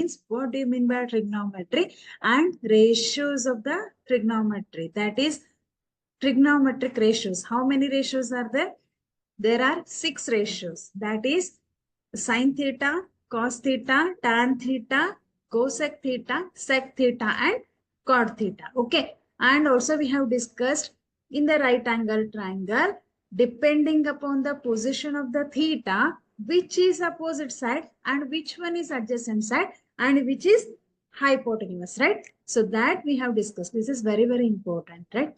means what do you mean by trigonometry and ratios of the trigonometry? That is trigonometric ratios. How many ratios are there? There are 6 ratios. That is sin theta, cos theta, tan theta, cosec theta, sec theta, and cot theta. Okay. And also we have discussed in the right angle triangle, depending upon the position of the theta, which is opposite side and which one is adjacent side and which is hypotenuse, right? So that we have discussed. This is very, very important, right?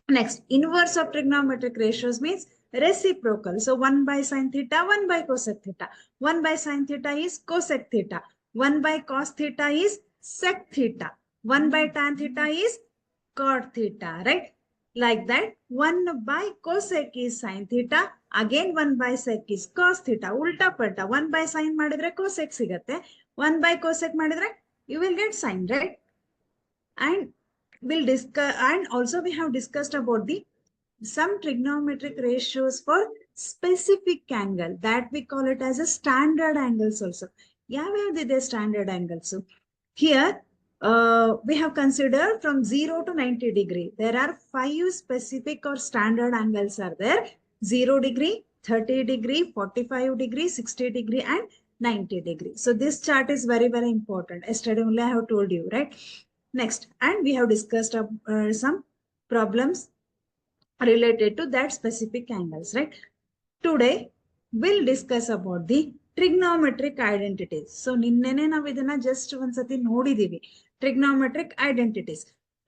Next, inverse of trigonometric ratios means reciprocal. So 1 by sin theta, 1 by cosec theta. 1 by sin theta is cosec theta. 1 by cos theta is sec theta. 1 by tan theta is cot theta, right? Like that, 1 by cosec is sin theta. Again 1 by sec is cos theta. Ulta palta. 1 by sin madidre cosec sigate. 1 by cosec madidre you will get sin, right? And we'll discuss, and also we have discussed about the some trigonometric ratios for specific angle that we call it as a standard angles also. Yeah, where are the standard angles? So here we have considered from 0 to 90 degree. There are 5 specific or standard angles are there. 0 degree, 30 degree, 45 degree, 60 degree, and 90 degree. So this chart is very, very important. Yesterday only I have told you, right? Next, and we have discussed some problems related to that specific angles, right? Today, we'll discuss about the trigonometric identities. So, ninnene ನಾವು ಇದನ್ನ just ಒಂದ್ಸತಿ ನೋಡಿದೀವಿ. Trigonometric identities.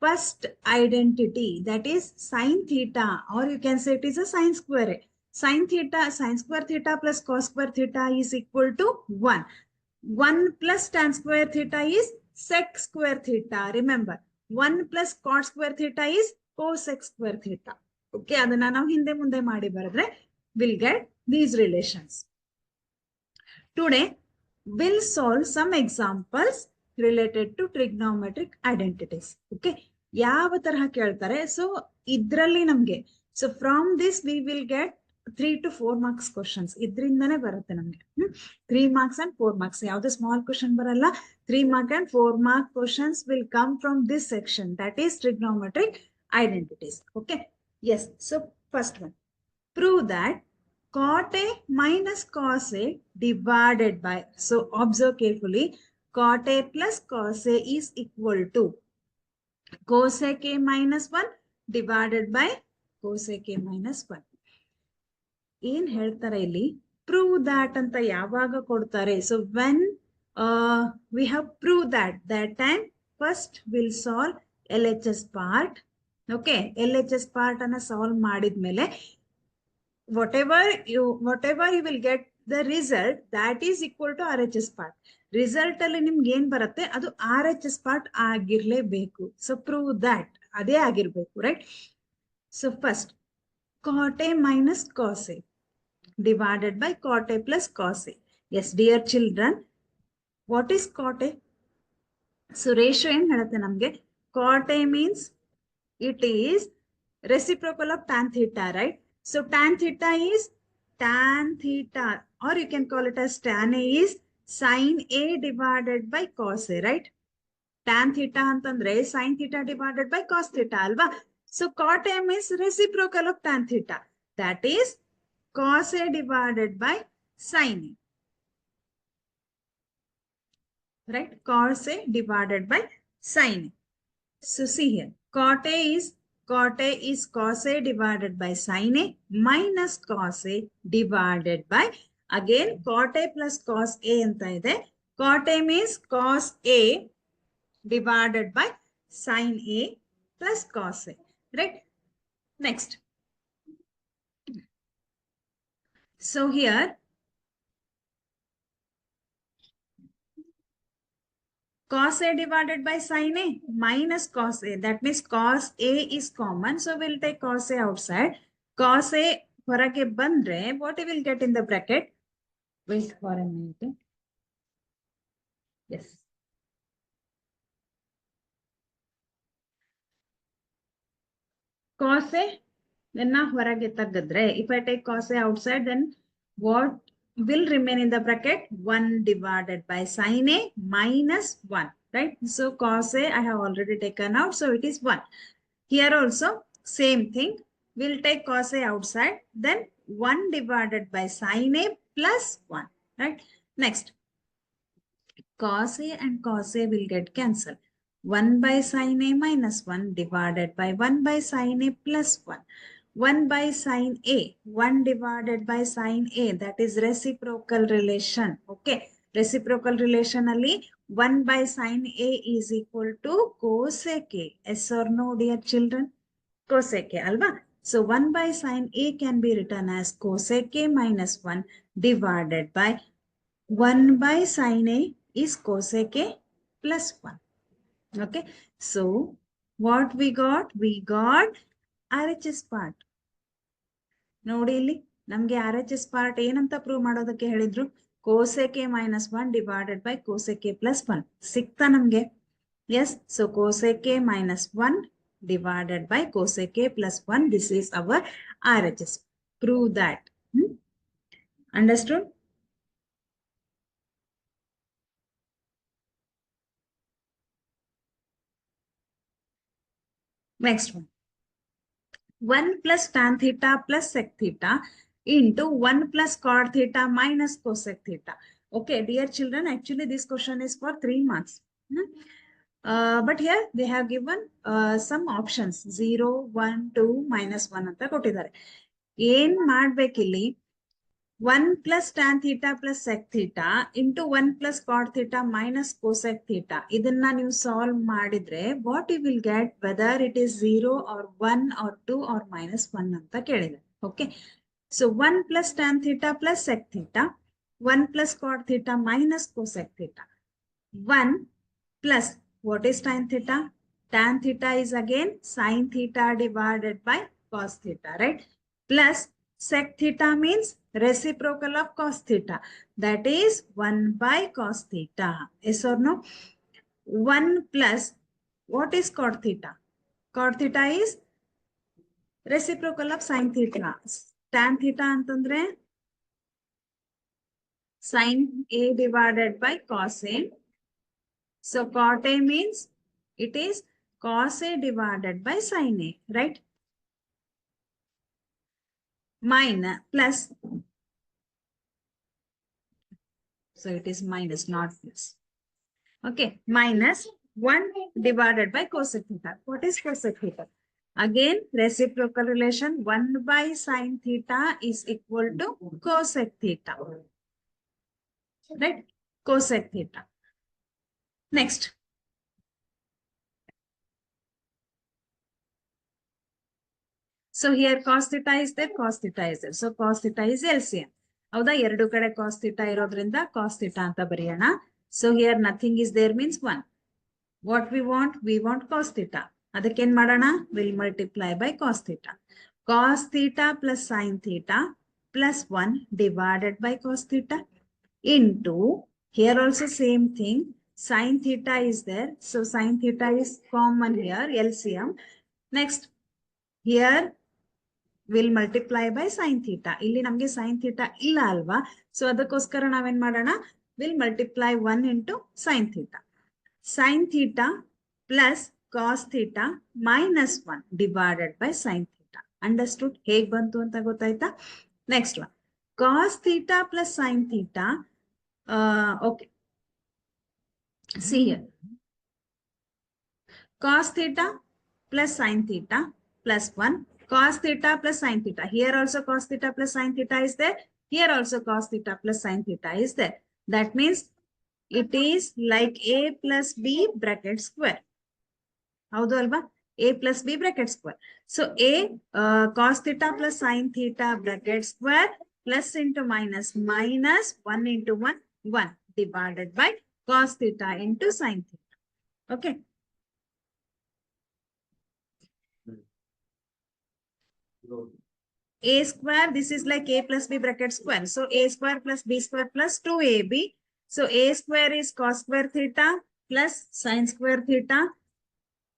First identity, that is sin theta, or you can say it is a sin square. Sin theta, sin square theta plus cos square theta is equal to 1. 1 plus tan square theta is sec square theta. Remember, 1 plus cot square theta is cosec square theta. Okay, ಅದನ್ನ ನಾವು ಹಿಂದೆ ಮುಂದೆ ಮಾಡಿ ಬರೆದ್ರೆ we'll get these relations. Today, we'll solve some examples related to trigonometric identities. Okay, ಯಾವ ತರಹ ಕೇಳ್ತಾರೆ? So, ಇದ್ರಲ್ಲಿ ನಮ್ಗೆ, so from this we will get 3 to 4 marks questions. ಇದರಿಂದನೇ ಬರುತ್ತೆ ನಮ್ಗೆ 3 marks and 4 marks. ಯಾವುದೇ small question ಬರಲ್ಲ. 3 mark and 4 mark questions will come from this section, that is trigonometric identities. Okay, yes. So first one, prove that cot A minus cos A divided by, so observe carefully, cot A plus cos A is equal to cosec A minus 1 divided by cosec A minus 1. ಏನ್ ಹೇಳ್ತಾರೆ ಇಲ್ಲಿ? Prove that ಅಂತ ಯಾವಾಗ ಕೊಡ್ತಾರೆ? So when we have prove that time first we'll solve LHS part. Okay, LHS part ಅನ್ನ solve ಮಾಡಿದ್ಮೇಲೆ whatever you will get the result, that is equal to RHS part. Result ಅಲ್ಲಿ ನಿಮ್ಗೆ ಏನ್ ಬರುತ್ತೆ ಅದು RHS part ಆಗಿರ್ಲೇಬೇಕು. So prove that ಅದೇ ಆಗಿರ್ಬೇಕು, right? So first cot A minus cos A divided by cot A plus cos A. Yes, dear children, what is cot A? So ratio ಏನು ಹೇಳುತ್ತೆ ನಮಗೆ? Cot A means it is reciprocal of tan theta, right? So tan theta is tan theta, or you can call it as tan A is sin A divided by cos A, right? Tan theta ಅಂತಂದ್ರೆ sin theta divided by cos theta ಅಲ್ವಾ? So cot A is reciprocal of tan theta. That is cos A divided by sin A. Right? Cos A divided by sin A. So see here, cot A is cos A divided by sin A minus cos A divided by, again cot A plus cos A anta ide. Cot A means cos A divided by sin A plus cos A, right? Next. So here, cos A divided by sin A minus cos A. That means cos A is common. So we'll take cos A outside. Cos A ಹೊರಗೆ ಬಂದ್ರೆ what you will get in the bracket? Wait for a minute. Yes. Cos A, then ಹೊರಗೆ ತೆಗೆದ್ರೆ, if I take cos A outside, then what will remain in the bracket 1 divided by sin A minus 1, right? So cos A I have already taken out, so it is 1. Here also same thing. We'll take cos A outside, then 1 divided by sin A plus 1, right? Next, cos A and cos A will get cancelled. 1 by sin A minus 1 divided by 1 by sin A plus 1. 1 by sin A, 1 divided by sin A, that is reciprocal relation. Okay, reciprocal relation ali 1 by sin A is equal to cosec A. Yes or no, dear children? Cosec A, alva? So 1 by sin A can be written as cosec A minus 1 divided by 1 by sin A is cosec A plus 1. Okay, so what we got? We got RHS part. ನೋಡಿ ಇಲ್ಲಿ ನಮಗೆ RHS part ಏನಂತ prove ಮಾಡೋದಕ್ಕೆ ಹೇಳಿದ್ರು? cosec A minus 1 divided by cosec A plus 1. ಸಿಕ್ತಾ ನಮಗೆ? Yes, so cosec A minus 1 divided by cosec A plus 1. This is our RHS. Prove that. Understood? Next one. 1 plus tan theta plus sec theta into 1 plus cot theta minus cosec theta. Okay, dear children, actually this question is for 3 marks. But here they have given some options 0, 1, 2, minus 1 ಅಂತ ಕೊಟ್ಟಿದ್ದಾರೆ. ಏನ್ ಮಾಡ್ಬೇಕಿಲ್ಲಿ? 1 plus tan theta plus sec theta into 1 plus cot theta minus cosec theta. ಇದನ್ನ ನೀವು solve ಮಾಡಿದ್ರೆ what you will get, whether it is 0 or 1 or 2 or minus 1 ಅಂತ ಕೇಳಿದೆ. Okay. So 1 plus tan theta plus sec theta, 1 plus cot theta minus cosec theta. 1 plus, what is tan theta? Tan theta is again sin theta divided by cos theta, right? Plus sec theta means reciprocal of cos theta. That is 1 by cos theta. Yes or no? 1 plus, what is cot theta? Cot theta is reciprocal of sin theta. Tan theta antandre sin A divided by cos A. So cot A means it is cos A divided by sin A, right? Minus, plus, so it is minus, not plus. Okay, minus 1 divided by cosec theta. What is cosec theta? Again, reciprocal relation, 1 by sin theta is equal to cosec theta. Right? Cosec theta. Next. So here cos theta is there, cos theta is there. So cos theta is LCM. ಹೌದಾ, ಎರಡು ಕಡೆ cos theta ಇರೋದ್ರಿಂದ cos theta ಅಂತ ಬರೆಯೋಣ. So here nothing is there means 1. What we want cos theta. ಅದಕ್ಕೆ ಏನ್ ಮಾಡೋಣ? We'll multiply by cos theta. Cos theta plus sin theta plus 1 divided by cos theta into, here also same thing, sin theta is there. So sin theta is common here, LCM. Next, here will multiply by sin theta. ಇಲ್ಲಿ ನಮಗೆ sin theta ಇಲ್ಲ ಅಲ್ವಾ? So ಅದಕ್ಕೋಸ್ಕರ ನಾವೇನ್ ಮಾಡೋಣ? Will multiply 1 into sin theta. Sin theta plus cos theta minus 1 divided by sin theta. Understood? ಹೇಗೆ ಬಂತು ಅಂತ ಗೊತ್ತಾಯ್ತಾ? Next one. Cos theta plus sin theta. Okay. See here. Cos theta plus sin theta plus 1. Cos theta plus sin theta. Here also cos theta plus sin theta is there. Here also cos theta plus sin theta is there. That means it is like A plus B bracket square. ಹೌದು ಅಲ್ವಾ? A plus B bracket square. So A cos theta plus sin theta bracket square plus into minus 1 into 1 divided by cos theta into sin theta. Okay. A square, this is like A plus B bracket square. So A square plus B square plus 2AB. So A square is cos square theta plus sin square theta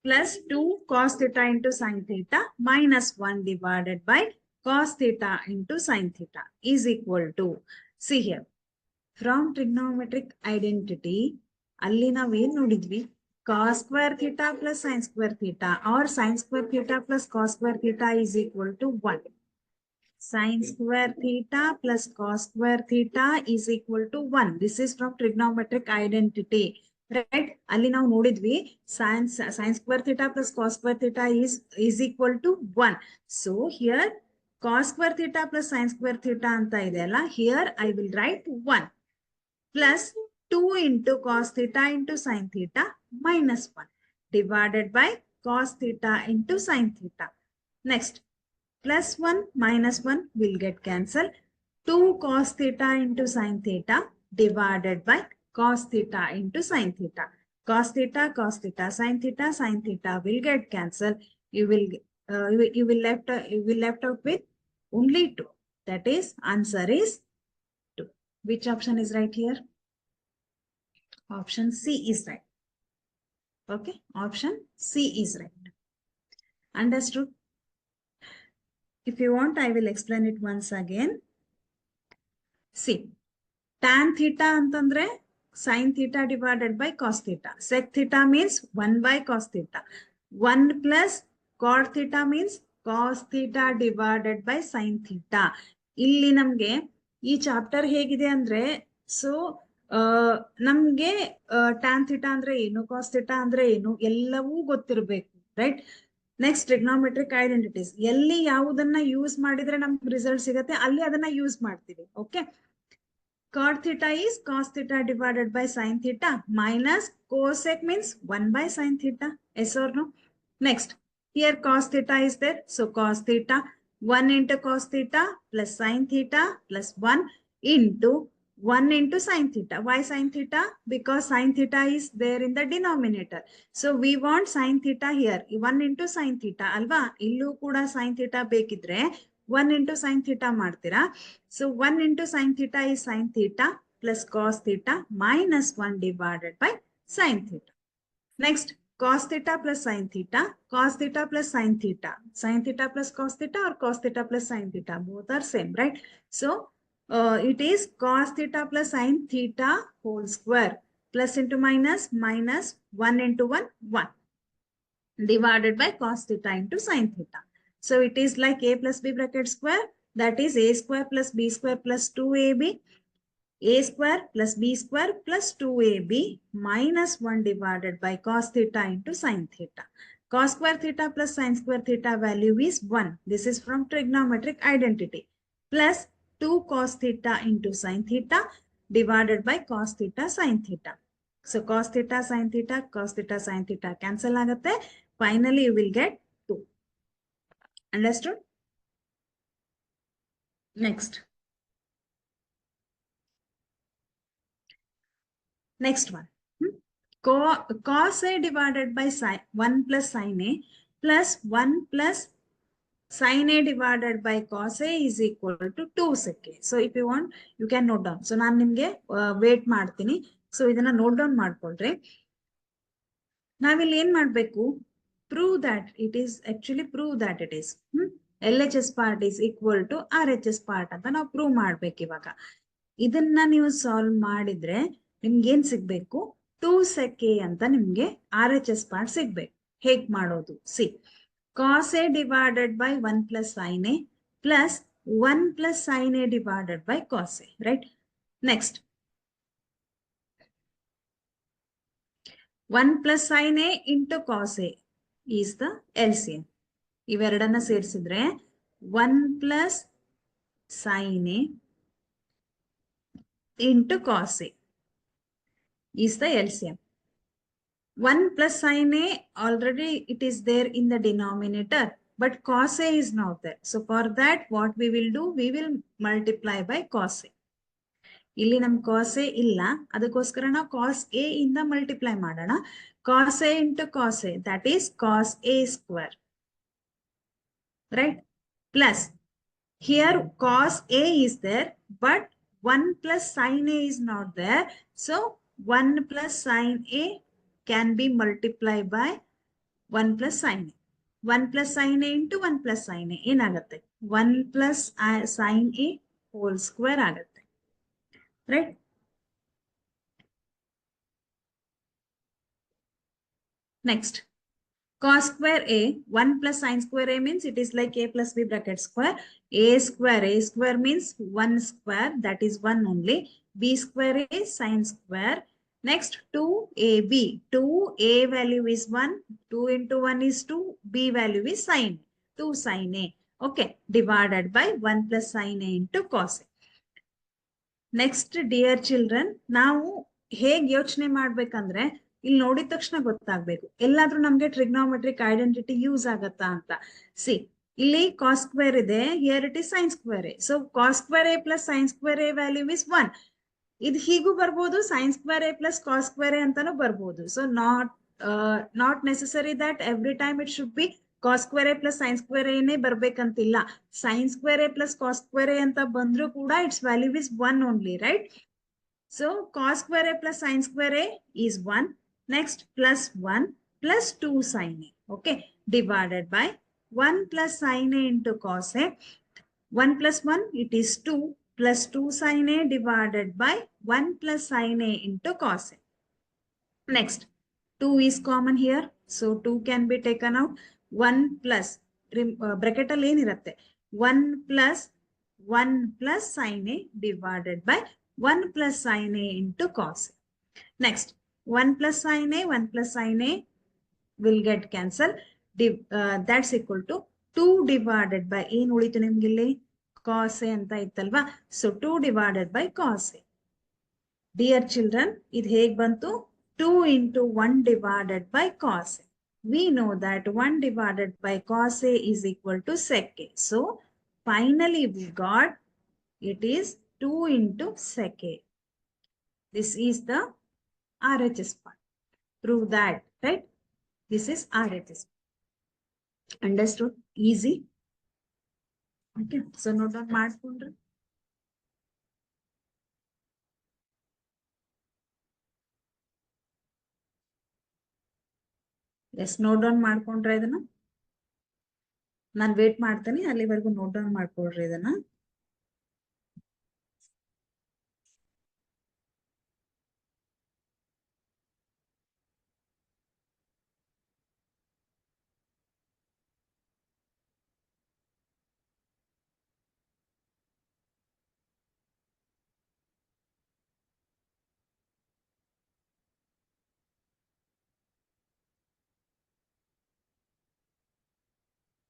plus 2 cos theta into sin theta minus 1 divided by cos theta into sin theta is equal to. See here, from trigonometric identity, ಅಲ್ಲಿ ನಾವು ಏನ್ ನೋಡಿದ್ವಿ, cos square theta plus sin square theta or sin square theta plus cos square theta is equal to 1. Sin square theta plus cos square theta is equal to 1. This is from trigonometric identity. Right? ಅಲ್ಲಿ ನಾವು ನೋಡಿದ್ವಿ sin square theta plus cos square theta is equal to 1. So here cos square theta plus sin square theta ಅಂತ ಇದೆ ಅಲ್ಲ, here I will write 1 plus 2 into cos theta into sin theta minus 1 divided by cos theta into sin theta. Next, plus 1 minus 1 will get cancelled. 2 cos theta into sin theta divided by cos theta into sin theta. Cos theta, sin theta will get cancelled. You will left out with only 2. That is, answer is 2. Which option is right here? Option C is right. Okay, option C is right. Understood? If you want, I will explain it once again. See, tan theta ಅಂತಂದ್ರೆ sin theta divided by cos theta. Sec theta means 1 by cos theta. 1 plus cot theta means cos theta divided by sin theta. ಇಲ್ಲಿ ನಮ್ಗೆ ಈ chapter ಹೇಗಿದೆ ಅಂದ್ರೆ, so ನಮ್ಗೆ tan theta ಅಂದ್ರೆ ಏನು, cos theta ಅಂದ್ರೆ ಏನು ಎಲ್ಲವೂ ಗೊತ್ತಿರಬೇಕು, ರೈಟ್? ನೆಕ್ಸ್ಟ್, ಟ್ರಿಗ್ನೋಮೆಟ್ರಿಕ್ ಐಡೆಂಟಿಟೀಸ್, ಎಲ್ಲಿ ಯಾವುದನ್ನ ಯೂಸ್ ಮಾಡಿದ್ರೆ ನಮ್ಗೆ ರಿಸಲ್ಟ್ ಸಿಗತ್ತೆ ಅಲ್ಲಿ ಅದನ್ನ ಯೂಸ್ ಮಾಡ್ತೀವಿ. Okay, cot theta is cos theta divided by sin theta minus cosec means 1 by sin theta. Yes or no? Next, here cos theta is there, so cos theta 1 into cos theta plus sin theta plus 1 into 1 into sin theta. Why sin theta? Because sin theta is there in the denominator. So we want sin theta here. 1 into sin theta alva. Illu kuda sin theta bekidre 1 into sin theta ಮಾಡ್ತೀರಾ. So 1 into sin theta is sin theta plus cos theta minus 1 divided by sin theta. Next, cos theta plus sin theta, cos theta plus sin theta. Sin theta plus cos theta or cos theta plus sin theta, both are same, right? So it is cos theta plus sin theta whole square, plus into minus, minus 1 into 1, 1 divided by cos theta into sin theta. So it is like a plus b bracket square, that is a square plus b square plus 2ab, a square plus b square plus 2ab minus 1 divided by cos theta into sin theta. Cos square theta plus sin square theta value is 1. This is from trigonometric identity. Plus 2 cos theta into sin theta divided by cos theta sin theta. So cos theta sin theta cancel agate. Finally, you will get 2. Understood? Next. Next one. Cos A divided by sin 1 plus sin A plus 1 plus sin A divided by cos A is equal to 2 sec A. So if you want, you can note down. So ನಾನು ನಿಮಗೆ wait ಮಾಡ್ತೀನಿ. So ಇದನ್ನ note down ಮಾಡ್ಕೊಳ್ರಿ. ನಾವಿಲ್ಲಿ ಏನ್ ಮಾಡಬೇಕು? Prove that it is LHS part is equal to RHS part ಅಂತ ನಾವು ಪ್ರೂವ್ ಮಾಡ್ಬೇಕು ಇವಾಗ. ಇದನ್ನ ನೀವು ಸಾಲ್ವ್ ಮಾಡಿದ್ರೆ ನಿಮ್ಗೆ ಏನ್ ಸಿಗ್ಬೇಕು? 2 sec A ಅಂತ ನಿಮ್ಗೆ RHS part ಸಿಗ್ಬೇಕು. ಹೇಗ್ ಮಾಡೋದು? C, cos A divided by 1 plus sin A plus 1 plus sin A divided by cos A, right? Next, 1 plus sin A into cos A is the LCM. ಇವೆರಡನ್ನ ಸೇರಿಸಿದ್ರೆ 1 plus sin A into cos A is the LCM. 1 plus sin A, already it is there in the denominator, but cos A is not there. So for that, what we will do? We will multiply by cos A. ಇಲ್ಲಿ ನಮ್ cos A ಇಲ್ಲ, ಅದಕ್ಕೋಸ್ಕರ ನಾವು cos A ಇಂದ multiply ಮಾಡೋಣ. Cos A into cos A, that is cos A square. Right? Plus, here cos A is there, but 1 plus sin A is not there. So 1 plus sin A can be multiplied by 1 plus sin A. 1 plus sin A into 1 plus sin A ಏನಾಗುತ್ತೆ? 1 plus sin A whole square ಆಗುತ್ತೆ. right? Next, cos square a, 1 plus sin square a means it is like a plus b bracket square. A square means 1 square, that is 1 only. B square is sin square. Next, 2ab. 2a value is 1. 2 into 1 is 2. B value is sin. 2 sin a. Okay. Divided by 1 plus sin a into cos a. Next dear children, ನಾವು ಹೇಗ್ ಯೋಚನೆ ಮಾಡ್ಬೇಕಂದ್ರೆ ಇಲ್ಲಿ ನೋಡಿದ ತಕ್ಷಣ ಗೊತ್ತಾಗ್ಬೇಕು ಎಲ್ಲಾದ್ರೂ ನಮ್ಗೆ trigonometric identity use ಆಗತ್ತಾ ಅಂತ. ಸಿ, ಇಲ್ಲಿ ಕಾಸ್ ಸ್ಕ್ವೇರ್ ಇದೆ, here it is sine square A. So cos square A plus sine square A value is 1. ಇದು ಹೀಗೂ ಬರ್ಬೋದು, sine square A plus cos square A ಅಂತಾನು ಬರ್ಬೋದು. So not necessary that every time it should be cos square A plus sine square ಎನೇ ಬರ್ಬೇಕಂತಿಲ್ಲ. Sine square A plus cos square A ಅಂತ ಬಂದ್ರು ಕೂಡ its value is 1 only, right? So cos square A plus sine square a is 1. Next plus 1 plus 2 sin a, okay, divided by 1 plus sin a into cos a. 1 plus 1, it is 2 plus 2 sin a divided by 1 plus sin a into cos a. Next, 2 is common here, so 2 can be taken out. 1 plus bracket ಅಲ್ಲಿ ಏನಿರುತ್ತೆ, 1 plus sin a divided by 1 plus sin a into cos a. Next, 1 plus sin a, 1 plus sin a will get cancelled. That's equal to 2 divided by, ಏನು ಉಳಿತು ನಿಮ್ಗೆ ಇಲ್ಲಿ cos a ಅಂತ ಇತ್ತಲ್ವಾ, so 2 divided by cos a. Dear children, ಇದು ಹೇಗ್ ಬಂತು? 2 into 1 divided by cos a. We know that 1 divided by cos a is equal to sec a. So finally we got it is 2 into sec a. This is the RHS part. Prove that, right? This is RHS. Understood? Easy. Okay. So note down ಮಾಡ್ಕೊಂಡ್ರೆ. Yes, note down ಮಾಡ್ಕೊಂಡ್ರೆ ಇದನ್ನ ನಾನು wait ಮಾಡ್ತೇನೆ, ಅಲ್ಲಿವರೆಗೂ note down ಮಾಡ್ಕೊಳ್ರಿ ಇದನ್ನ.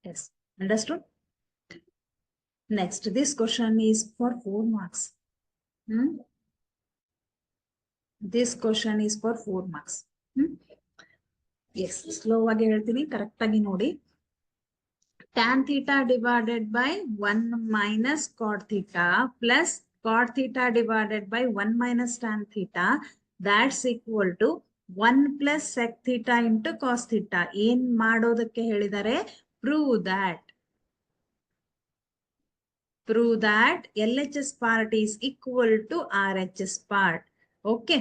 Yes, understood? Next, this question is for 4 marks. This question is for 4 marks. Yes, slow ಆಗಿ ಹೇಳ್ತೀನಿ, ಕರೆಕ್ಟ್ ಆಗಿ ನೋಡಿ. Tan theta divided by 1 minus cot theta plus cot theta divided by 1 minus tan theta, that's equal to 1 plus sec theta into cos theta. ಏನ್ ಮಾಡೋದಕ್ಕೆ ಹೇಳಿದ್ದಾರೆ? Prove that LHS part is equal to RHS part. Okay.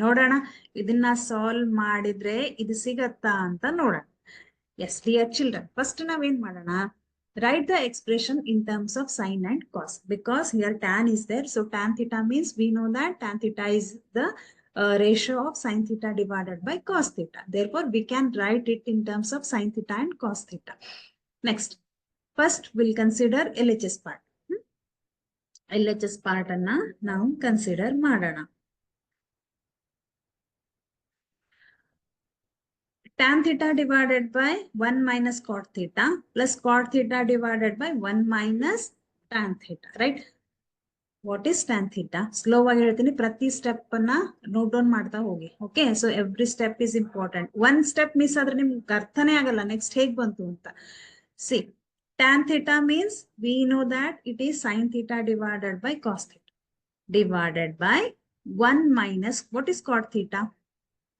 ನೋಡೋಣ ಇದನ್ನ solve ಮಾಡಿದ್ರೆ ಇದು ಸಿಗತ್ತಾ ಅಂತ ನೋಡೋಣ. Yes, dear children, first ನಾವೇನ್ ಮಾಡೋಣ? Write the expression in terms of sin and cos, because here tan is there. So tan theta means we know that tan theta is the ratio of sin theta divided by cos theta. Therefore, we can write it in terms of sin theta and cos theta. Next, first we'll consider LHS part. LHS part ಅನ್ನ ನಾವು consider ಮಾಡೋಣ. Tan theta divided by 1 minus cot theta plus cot theta divided by 1 minus tan theta, right? What is tan theta? Slow ಆಗಿ ಹೇಳ್ತೀನಿ, ಪ್ರತಿ step ಅನ್ನ note down ಮಾಡ್ತಾ ಹೋಗಿ. Okay, so every step is important. One step miss ಆದ್ರೆ ನಿಮ್ಗೆ ಅರ್ಥನೇ ಆಗಲ್ಲ ನೆಕ್ಸ್ಟ್ ಹೇಗ್ ಬಂತು ಅಂತ. C, tan theta means we know that it is sin theta divided by cos theta divided by 1 minus, what is cot theta?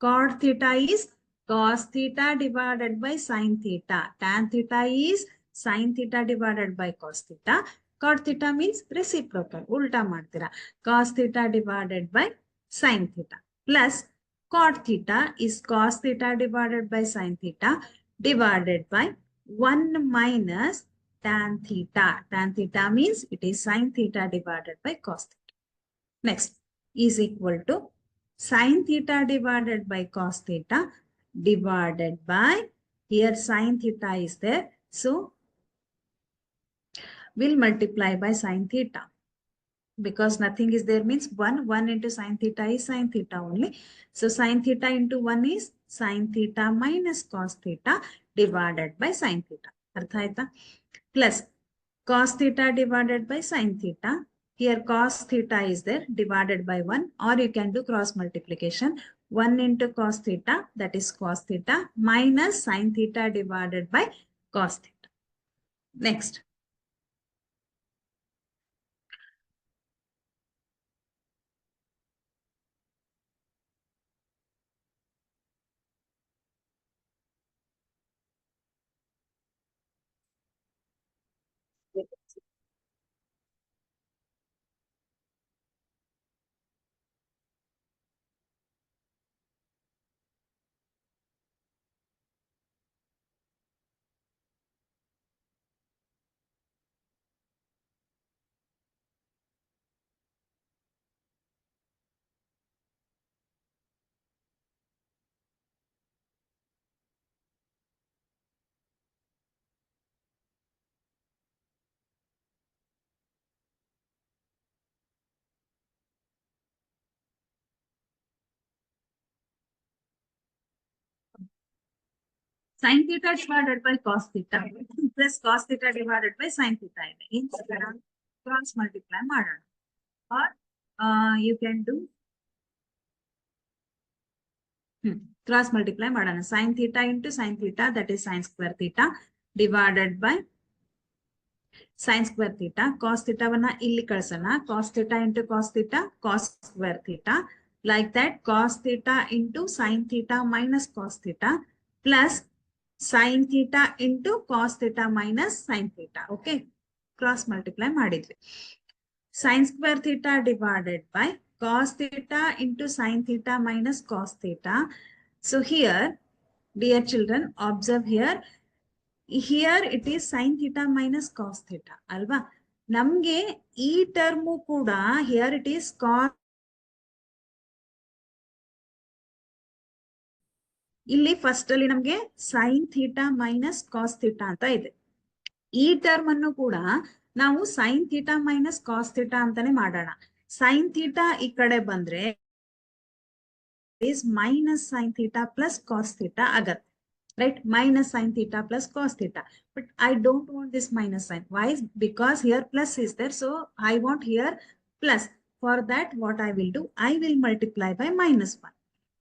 Cot theta is cos theta divided by sin theta. Tan theta is sin theta divided by cos theta. Cot theta means reciprocal. Ulta ಮಾಡ್ತೀರಾ. Cos theta divided by sin theta. Plus cot theta is cos theta divided by sin theta divided by 1 minus tan theta. Tan theta means it is sin theta divided by cos theta. Next is equal to sin theta divided by cos theta divided by, here sin theta is there. So we'll multiply by sin theta. Because nothing is there means 1 into sin theta is sin theta only. So sin theta into 1 is sin theta minus cos theta divided by sin theta. Artha aita? Plus cos theta divided by sin theta. Here cos theta is there divided by 1, or you can do cross multiplication. 1 into cos theta, that is cos theta, minus sin theta divided by cos theta. Next. Sin theta divided by cos theta plus cos theta divided by sin theta in cross multiply ಮಾಡೋಣ. Or you can do cross multiply ಮಾಡೋಣ. Sin theta into sin theta, that is sin square theta divided by sin square theta. Cos theta ವನ್ನ ಇಲ್ಲಿ ಕಳಿಸೋಣ. Cos theta into cos theta, cos square theta. Like that, cos theta into sin theta minus cos theta plus sin theta into cos theta minus sin theta. Okay. Cross multiply ಮಾಡಿದ್ವಿ. Sin square theta divided by cos theta into sin theta minus cos theta. So here, dear children, observe here. Here it is sin theta minus cos theta. Alva. Namge ee termu kuda, here it is cos. ಇಲ್ಲಿ first ಅಲ್ಲಿ ನಮಗೆ sin theta minus cos theta ಅಂತ ಇದೆ. ಈ term ಅನ್ನು ಕೂಡ ನಾವು sin theta minus cos theta ಅಂತಾನೆ ಮಾಡೋಣ. sin theta ಈ ಕಡೆ ಬಂದ್ರೆ is minus sin theta plus cos theta ಆಗತ್ತೆ. Right? Minus sin theta plus cos theta. But I don't want this minus sign. Why? Because here plus is there. So I want here plus. For that, what I will do? I will multiply by minus 1.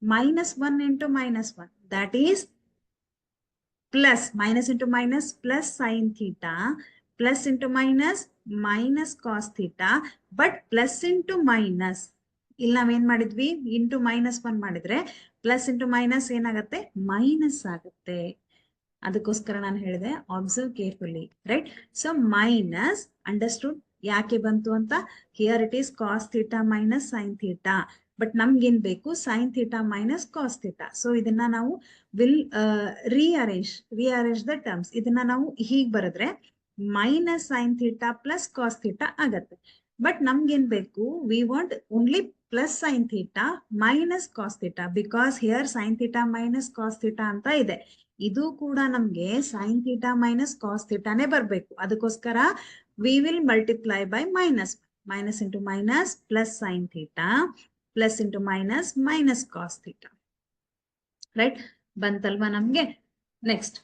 Minus 1 into minus 1. That is plus. Minus into minus plus sin theta. Plus into minus minus cos theta. But plus into minus. ಇಲ್ಲಿ ನಾವೇನ್ ಮಾಡಿದ್ವಿ into minus 1 ಮಾಡಿದ್ರೆ plus into minus ಏನಾಗತ್ತೆ minus ಆಗುತ್ತೆ. ಅದಕ್ಕೋಸ್ಕರ ನಾನು ಹೇಳಿದೆ observe carefully. Right? So minus understood ಯಾಕೆ ಬಂತು ಅಂತ. Here it is cos theta minus sine theta. But ನಮ್ಗೇನ್ ಬೇಕು sine theta minus cos theta. So ಇದನ್ನ ನಾವು ವಿಲ್ ರಿಅರೇಂಜ್ ದ ಟರ್ಮ್ಸ್. ಇದನ್ನ ನಾವು ಹೀಗ್ ಬರೆದ್ರೆ minus sine theta plus cos theta ಆಗತ್ತೆ. ಬಟ್ ನಮ್ಗೇನ್ ಬೇಕು we want only plus sin theta minus cos theta, because here sin theta minus cos theta ಅಂತ ಇದೆ. ಇದು ಕೂಡ ನಮ್ಗೆ sin theta minus cos theta ನೇ ಬರ್ಬೇಕು. ಅದಕ್ಕೋಸ್ಕರ we will multiply by minus. Minus into minus plus sin theta plus into minus minus cos theta. Right? ಬಂತಲ್ವಾ ನಮ್ಗೆ? Next.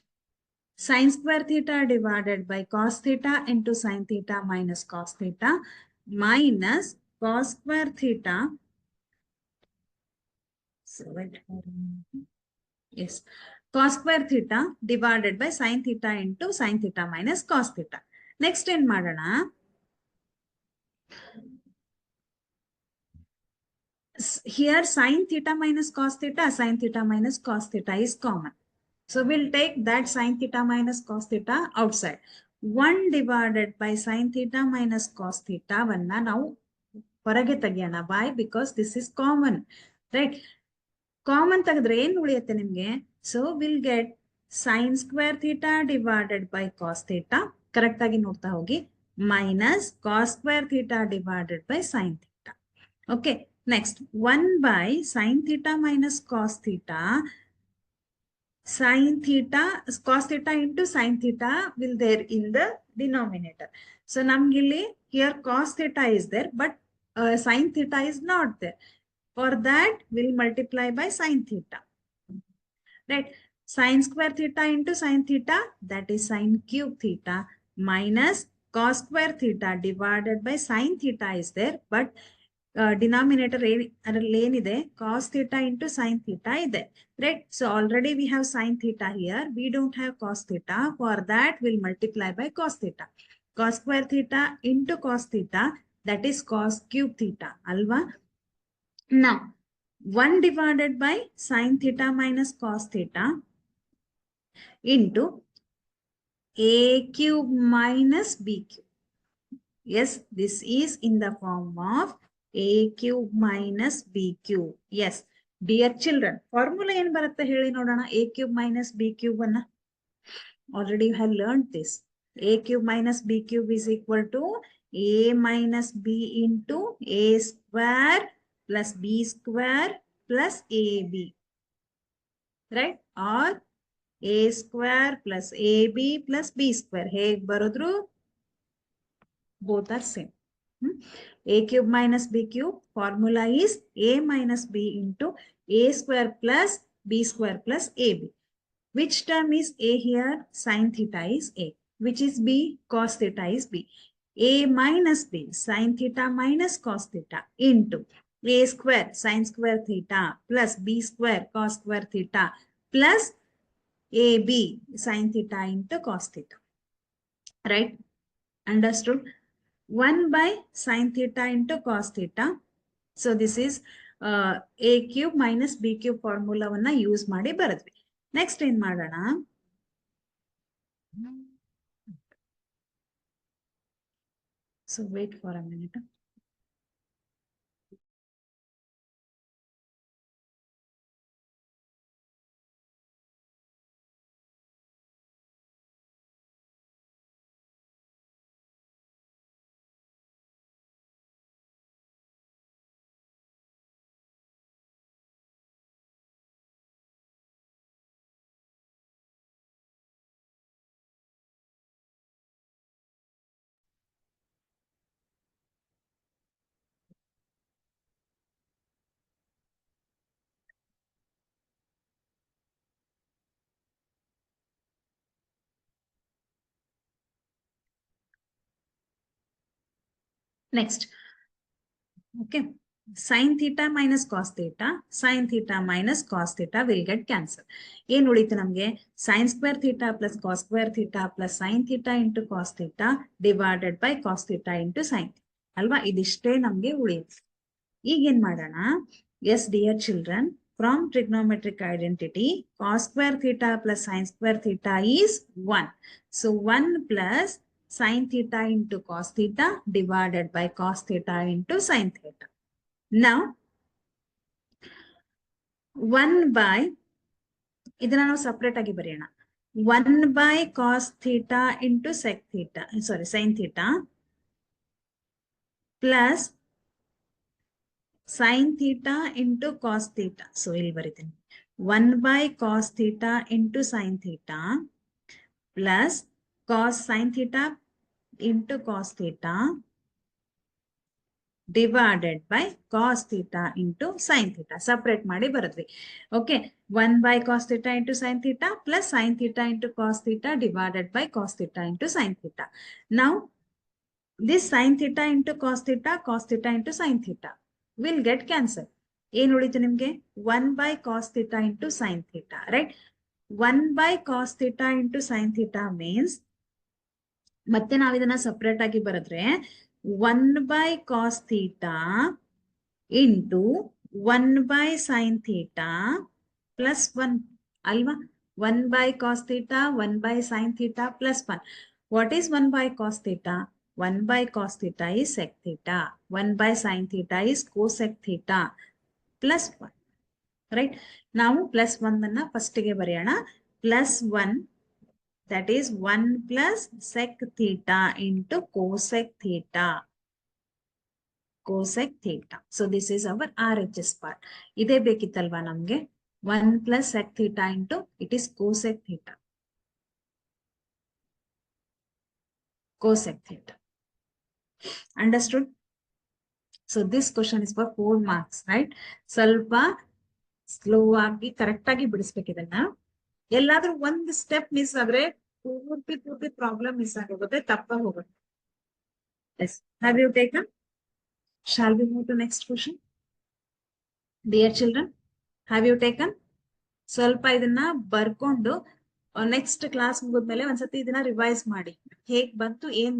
Sin square theta divided by cos theta into sin theta minus cos theta minus cos square theta. Yes, cos square theta divided by sin theta into sin theta minus cos theta. Next in ಮಾಡೋಣ. Here sin theta minus cos theta is common. So we'll take that sin theta minus cos theta outside. 1 divided by sin theta minus cos theta ವನ್ನ ನಾವು ಹೊರಗೆ ತೆಗೆಯೋಣ. Why? Because this is common. Right? Common ತೆಗೆದ್ರೆ ಏನ್ ಉಳಿಯುತ್ತೆ ನಿಮ್ಗೆ? So will get sine square theta divided by cos theta. Correct ಆಗಿ ನೋಡ್ತಾ ಹೋಗಿ. Minus cos square theta divided by sine theta. Okay, next 1 by sine theta minus cos theta. Sine theta, cos theta into sine theta will there in the denominator. So namgili here cos theta is there, but sine theta is not there. For that, we'll multiply by sine theta. Right? Sine square theta into sine theta, that is sine cube theta, minus cos square theta divided by sine theta is there, but denominator ಏನಿದೆ cos theta into sine theta ಇದೆ. Right? So already we have sine theta here. We don't have cos theta. For that, we'll multiply by cos theta. Cos square theta into cos theta, that is cos cube theta. Alva? Now, 1 divided by sine theta minus cos theta into a cube minus b cube. Yes, this is in the form of a cube minus b cube. Yes, dear children, formula ಏನು ಬರುತ್ತೆ ಹೇಳಿ ನೋಡೋಣ. a cube minus b cube ಅನ್ನ already you have learned this. a cube minus b cube is equal to a minus b into a square plus b square plus ab. Right? Or a square plus ab plus b square. ಹೇಗೆ ಬರೋದ್ರು? Both are same. A cube minus b cube formula is a minus b into a square plus b square plus ab. Which term is a here? Sin theta is a. Which is b? Cos theta is b. A minus b, sin theta minus cos theta into a square sin square theta plus b square cos square theta plus ab sin theta into cos theta. Right? Understood? 1 by sin theta into cos theta. So this is a cube minus b cube formula vanna use ಮಾಡಿ ಬರೆದ್ವಿ. Next ಏನ್ ಮಾಡೋಣ? So wait for a minute. Next. Okay. Sin theta minus cos theta, sin theta minus cos theta will get cancelled. ಏನು ಉಳಿತು ನಮಗೆ? Sin square theta plus cos square theta plus sin theta into cos theta divided by cos theta into sin theta. ಅಲ್ವಾ? ಇದಿಷ್ಟೇ ನಮಗೆ ಉಳಿಯುತ್ತೆ. ಈಗ ಏನ್ ಮಾಡೋಣ? Yes, dear children, from trigonometric identity, cos square theta plus sin square theta is 1. So 1 plus sin theta into cos theta divided by cos theta into sin theta. Now, 1 by, ಇದನ್ನ ನಾವು separate ಆಗಿ ಬರೆಯೋಣ. 1 by cos theta into sec theta, sorry, sin theta plus sin theta into cos theta. So, ಇಲ್ಲಿ ಬರೀತೀನಿ. 1 by cos theta into sin theta plus cos sin theta into cos theta divided by cos theta into sin theta. Separate ಮಾಡಿ ಬರೆದ್ವಿ. Okay. 1 by cos theta into sin theta plus sin theta into cos theta divided by cos theta into sin theta. Now, this sin theta into cos theta into sin theta will get cancelled. ಏನು ಉಳಿತು ನಿಮಗೆ? 1 by cos theta into sin theta. Right? 1 by cos theta into sin theta means ಮತ್ತೆ ನಾವು ಇದನ್ನ separate ಆಗಿ ಬರೆದ್ರೆ 1 by cos theta into 1 by sin theta plus 1. Alva? 1 by cos theta, 1 by sin theta plus 1. What is 1 by cos theta? 1 by cos theta is sec theta. 1 by sin theta is cosec theta plus 1. Right? ನಾವು plus 1 ಅನ್ನ first ಗೆ ಬರೆಯೋಣ. plus 1, that is 1 plus sec theta into cosec theta. cosec theta. So this is our RHS part. ಇದೇ ಬೇಕಿತ್ತಲ್ವಾ ನಮ್ಗೆ 1 plus sec theta into it is cosec theta. Cosec theta. Understood? So this question is for 4 marks, right? ಸ್ವಲ್ಪ slow ಆಗಿ correct ಆಗಿ ಬಿಡಿಸ್ಬೇಕು ಇದನ್ನ. ಎಲ್ಲಾದ್ರೂ ಒಂದು step miss ಆದ್ರೆ ಪೂರ್ತಿ ಪ್ರಾಬ್ಲಮ್ ಮಿಸ್ ಆಗೋಗುತ್ತೆ, ತಪ್ಪ ಹೋಗುತ್ತೆ. Yes. Have you taken? Shall we move to next question? Dear children, have you taken? ಸ್ವಲ್ಪ ಇದನ್ನ ಬರ್ಕೊಂಡು ನೆಕ್ಸ್ಟ್ ಕ್ಲಾಸ್ ಮುಗಿದ್ಮೇಲೆ ಒಂದ್ಸತಿ ಇದನ್ನ ರಿವೈಸ್ ಮಾಡಿ, ಹೇಗ್ ಬಂತು, ಏನ್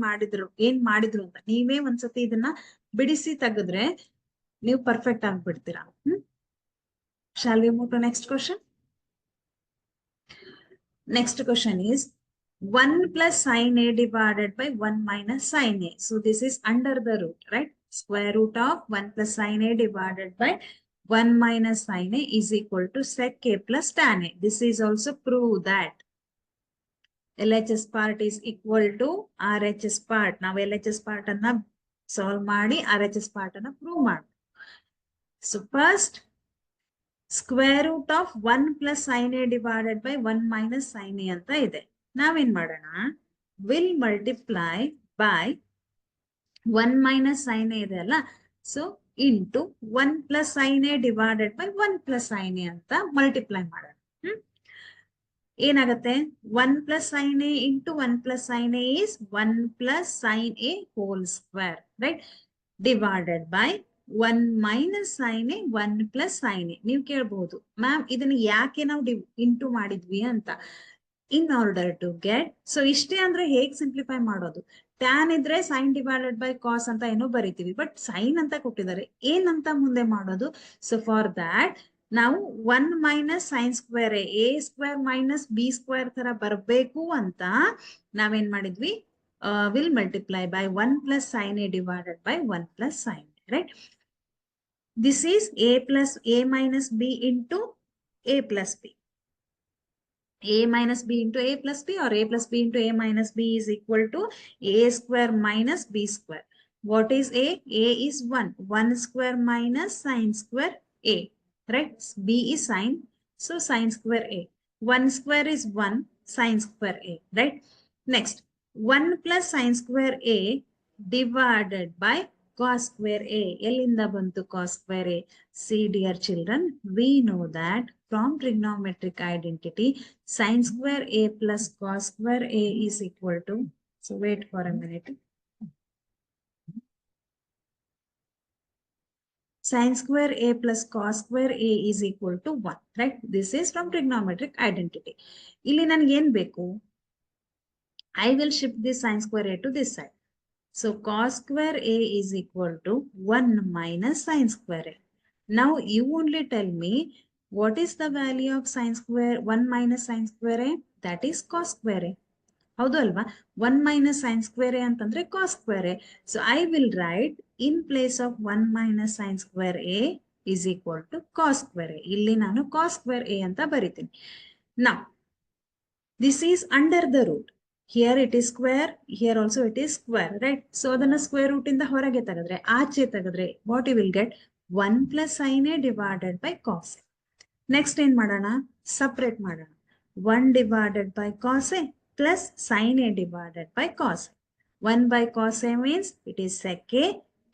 ಮಾಡಿದ್ರು ಅಂತ ನೀವೇ ಒಂದ್ಸತಿ ಇದನ್ನ ಬಿಡಿಸಿ ತೆಗೆದ್ರೆ ನೀವು perfect ಆಗ್ಬಿಡ್ತೀರಾ. Shall we move to next question? Next question is 1 plus sin A divided by 1 minus sin A. So this is under the root, right? Square root of 1 plus sin A divided by 1 minus sin A is equal to sec A plus tan A. This is also prove that LHS part is equal to RHS part. Now LHS part anna solve ಮಾಡಿ RHS part anna prove ಮಾಡಿ. So first square root of 1 plus sin A divided by 1 minus sin A ಅಂತ ಇದೆ. ನಾವೇನ್ ಮಾಡೋಣ, will multiply by 1 minus sin A ಇದೆ ಅಲ್ಲ, so into 1 plus sin A divided by 1 plus sin A ಅಂತ multiply ಮಾಡೋಣ. ಏನಾಗುತ್ತೆ, 1 plus sin A into 1 plus sin A is 1 plus sin A whole square, right? Divided by 1 minus sin A 1 plus sin A. ನೀವು ಕೇಳಬಹುದು, ma'am ಇದನ್ನ ಯಾಕೆ ನಾವು into ಮಾಡಿದ್ವಿ ಅಂತ. In order to get, so ಇಷ್ಟೇ ಅಂದ್ರೆ ಹೇಗ್ ಸಿಂಪ್ಲಿಫೈ ಮಾಡೋದು, ಟ್ಯಾನ್ ಇದ್ರೆ ಸೈನ್ ಡಿವೈಡೆಡ್ ಬೈ ಕಾಸ್ ಅಂತ ಏನೋ ಬರಿತೀವಿ, ಬಟ್ ಸೈನ್ ಅಂತ ಕೊಟ್ಟಿದ್ದಾರೆ, ಏನಂತ ಮುಂದೆ ಮಾಡೋದು. ಸೊ ಫಾರ್ ದ್ಯಾಟ್ ನಾವು 1 minus sine square A square minus B square ತರ ಬರ್ಬೇಕು ಅಂತ ನಾವೇನ್ ಮಾಡಿದ್ವಿ, will multiply by 1 plus sin A divided by 1 plus sin A, right? This is a plus a minus b into a plus b. A minus b into a plus b or a plus b into a minus b is equal to a square minus b square. What is a? A is 1. 1 square minus sin square a, right? B is sin, so sin square a. 1 square is 1 sin square a, right? Next, 1 plus sin square a divided by cos square a. ಎಲ್ಲಿಂದ ಬಂತು cos square a? See dear children, we know that from trigonometric identity, sin square a plus cos square a is equal to, so wait for a minute. Sin square a plus cos square a is equal to 1, right? This is from trigonometric identity. ಇಲ್ಲಿ ನನಗೆ ಏನು ಬೇಕು? I will shift this sin square a to this side. So cos square a is equal to 1 minus sin square a. Now you only tell me what is the value of sin square 1 minus sin square a? That is cos square a. ಹೌದು ಅಲ್ವಾ? 1 minus sin square a ಅಂತಂದ್ರೆ cos square a. So I will write in place of 1 minus sin square a is equal to cos square a. ಇಲ್ಲಿ ನಾನು cos square a ಅಂತ ಬರಿತೀನಿ. Now this is under the root. Here it is square, here also it is square, right? So ಅದನ್ನ square root ಇಂದ ಹೊರಗೆ ತೆಗೆದ್ರೆ, ಆಚೆ ತೆಗೆದ್ರೆ, what you will get? 1 plus sin A divided by cos A. Next ಏನ್ ಮಾಡೋಣ? Separate ಮಾಡೋಣ. 1 divided by cos A plus sin A divided by cos A. 1 by cos A means it is sec A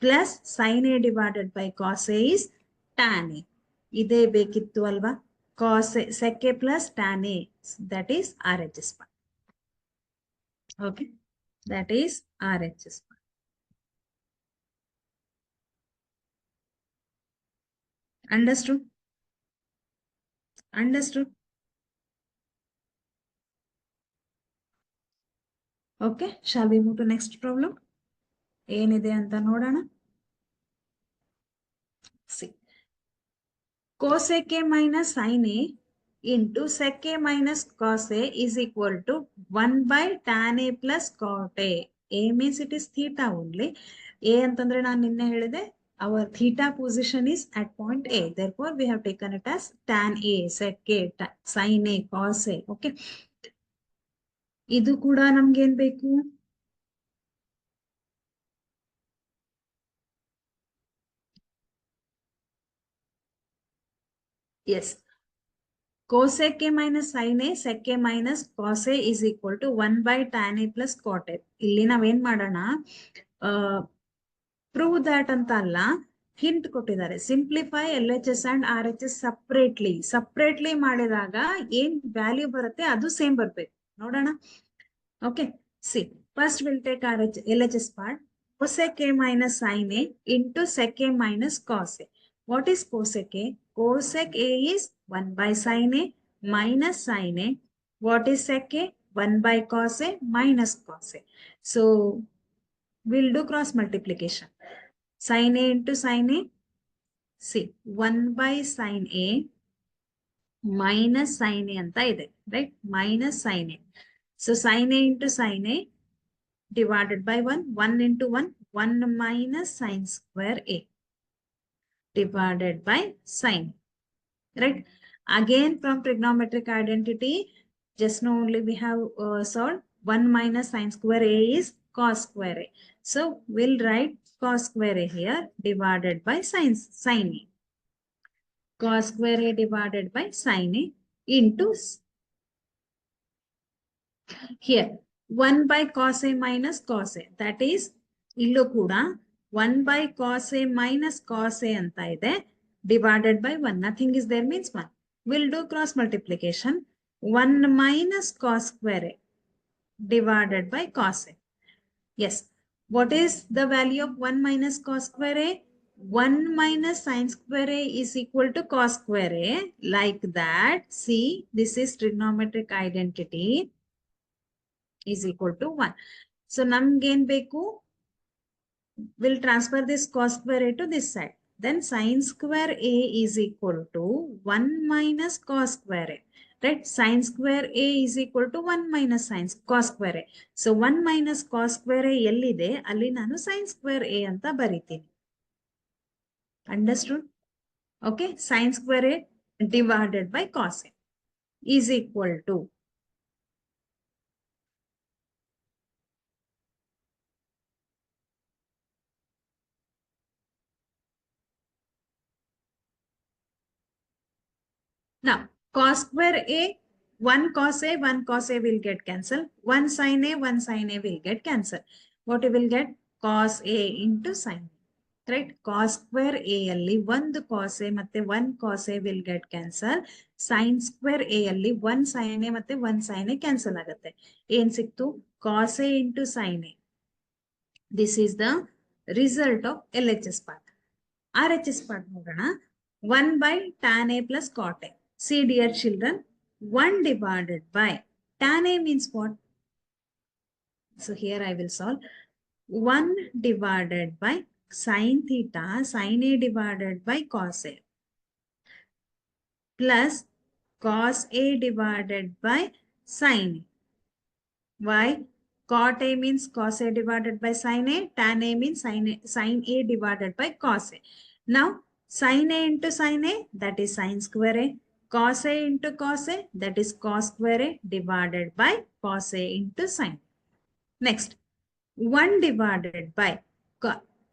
plus sin A divided by cos A is tan A. ಇದೇ ಬೇಕಿತ್ತು ಅಲ್ವಾ? Cos A, sec A plus tan A, that is RHS part. Okay, that is RHS part. Understood? Understood? Okay, shall we move to next problem? ಏನಿದೆ ಅಂತ ನೋಡೋಣ. See, cosec A minus sin A into sec A minus cos A is equal to 1 by tan A plus cot A. A means it is theta only. A ಅಂತಂದ್ರೆ ನಾನು ನಿನ್ನೆ ಹೇಳಿದೆ, our theta position is at point A. Therefore, we have taken it as tan A, sec A, sin A, cos A. Okay. ಇದು ಕೂಡ ನಮ್ಗೆ ಏನ್ ಬೇಕು? Yes. Cosec A minus sin A, sec A minus cos A is equal to 1 by tan A plus cot A. ಇಲ್ಲಿ ನಾವೇನ್ ಮಾಡೋಣ, prove that ಅಂತ ಅಲ್ಲ, ಹಿಂಟ್ ಕೊಟ್ಟಿದ್ದಾರೆ. Simplify LHS and RHS separately ಮಾಡಿದಾಗ ಏನ್ ವ್ಯಾಲ್ಯೂ ಬರುತ್ತೆ ಅದು ಸೇಮ್ ಬರ್ಬೇಕು. ನೋಡೋಣ. Okay, C first will take LHS part. Cosec A minus sin A into sec A minus cos A. What is cosec A? Cosec A is 1 by sin A minus sin A. What is sec A? 1 by cos A minus cos A. So, we'll do cross multiplication. Sin A into sin A. See, 1 by sin A minus sin A anta ide, right? Minus sin A. So, sin A into sin A divided by 1. 1 into 1. 1 minus sin square A divided by sin. Right? Again, from trigonometric identity, just now only we have solved 1 minus sin square A is cos square A. So, we'll write cos square A here divided by sin A. Cos square A divided by sin A into here 1 by cos A minus cos A. That is, illu kuda 1 by cos A minus cos A anta ide divided by 1. Nothing is there means 1. We'll do cross multiplication. 1 minus cos square A divided by cos A. Yes. What is the value of 1 minus cos square A? 1 minus sin square A is equal to cos square A. Like that, see, this is trigonometric identity is equal to 1. So, namge en beku? We'll transfer this cos square A to this side. Then sin square A is equal to 1 minus cos square A. Right? Sin square A is equal to 1 minus cos square A. So 1 minus cos square A ellide, alli nanu sin square A anta baritini. Understood? Okay? Sin square A divided by cos A is equal to now cos square A, 1 cos A will get cancelled. 1 sin A will get cancelled. What you will get? Cos A into sin A. Right? Cos square A alli 1 cos A matte 1 cos A will get cancelled. Sin square A alli 1 sin A matte 1 sin A cancel agutte. ಏನು ಸಿಕ್ತು? Cos A into sin A. This is the result of LHS part. RHS part ನೋಡೋಣ. 1 by tan A plus cot A. See, dear children, 1 divided by tan A means what? So here I will solve. 1 divided by sin theta, sin A divided by cos A, plus cos A divided by sin A. Why? Cot A means cos A divided by sin A, tan A means sin A divided by cos A. Now, sin A into sin A, that is sin square A. Cos A into cos A, that is cos square A divided by cos A into sin. Next, 1 divided by